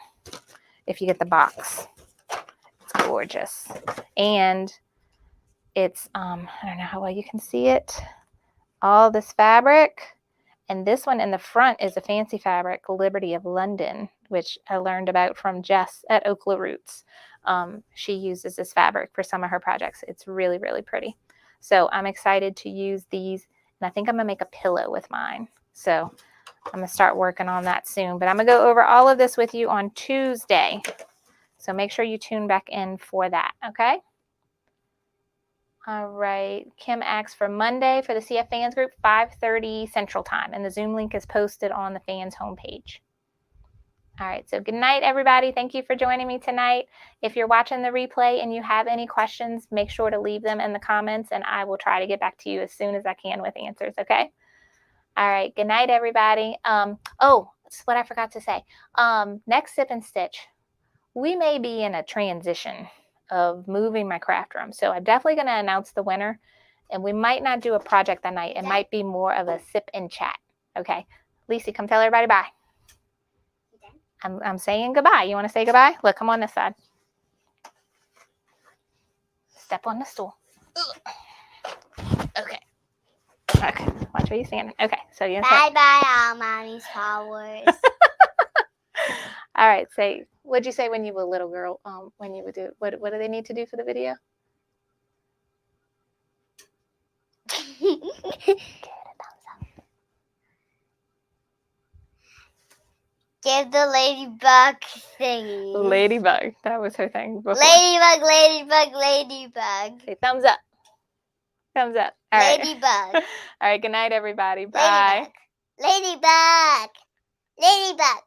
If you get the box, it's gorgeous. And it's, I don't know how well you can see it, all this fabric. And this one in the front is a fancy fabric, Liberty of London, which I learned about from Jess at Okla Roots. She uses this fabric for some of her projects. It's really, really pretty. So I'm excited to use these, and I think I'm gonna make a pillow with mine. So I'm gonna start working on that soon, but I'm gonna go over all of this with you on Tuesday. So make sure you tune back in for that, okay? All right. Kim asks for Monday for the CF Fans group, 5:30 Central Time, and the Zoom link is posted on the fans homepage. All right, so good night, everybody. Thank you for joining me tonight. If you're watching the replay and you have any questions, make sure to leave them in the comments, and I will try to get back to you as soon as I can with answers, okay? All right, good night, everybody. Oh, that's what I forgot to say. Next Sip and Stitch, we may be in a transition of moving my craft room. So I'm definitely going to announce the winner, and we might not do a project that night. It might be more of a sip and chat. Okay. Lisa, come tell everybody bye. I'm saying goodbye. You want to say goodbye? Look, come on this side. Step on the stool. Okay. Okay. Watch where you're standing. Okay. So you bye all mommy's followers. All right. Say, what'd you say when you were a little girl? When you would do what do they need to do for the video? Give it a thumbs up. Give the ladybug thingy. Ladybug. That was her thing before. Ladybug, ladybug, ladybug. Say thumbs up. Thumbs up. All right. Ladybug. All right. Good night, everybody. Bye. Ladybug. Ladybug. Ladybug.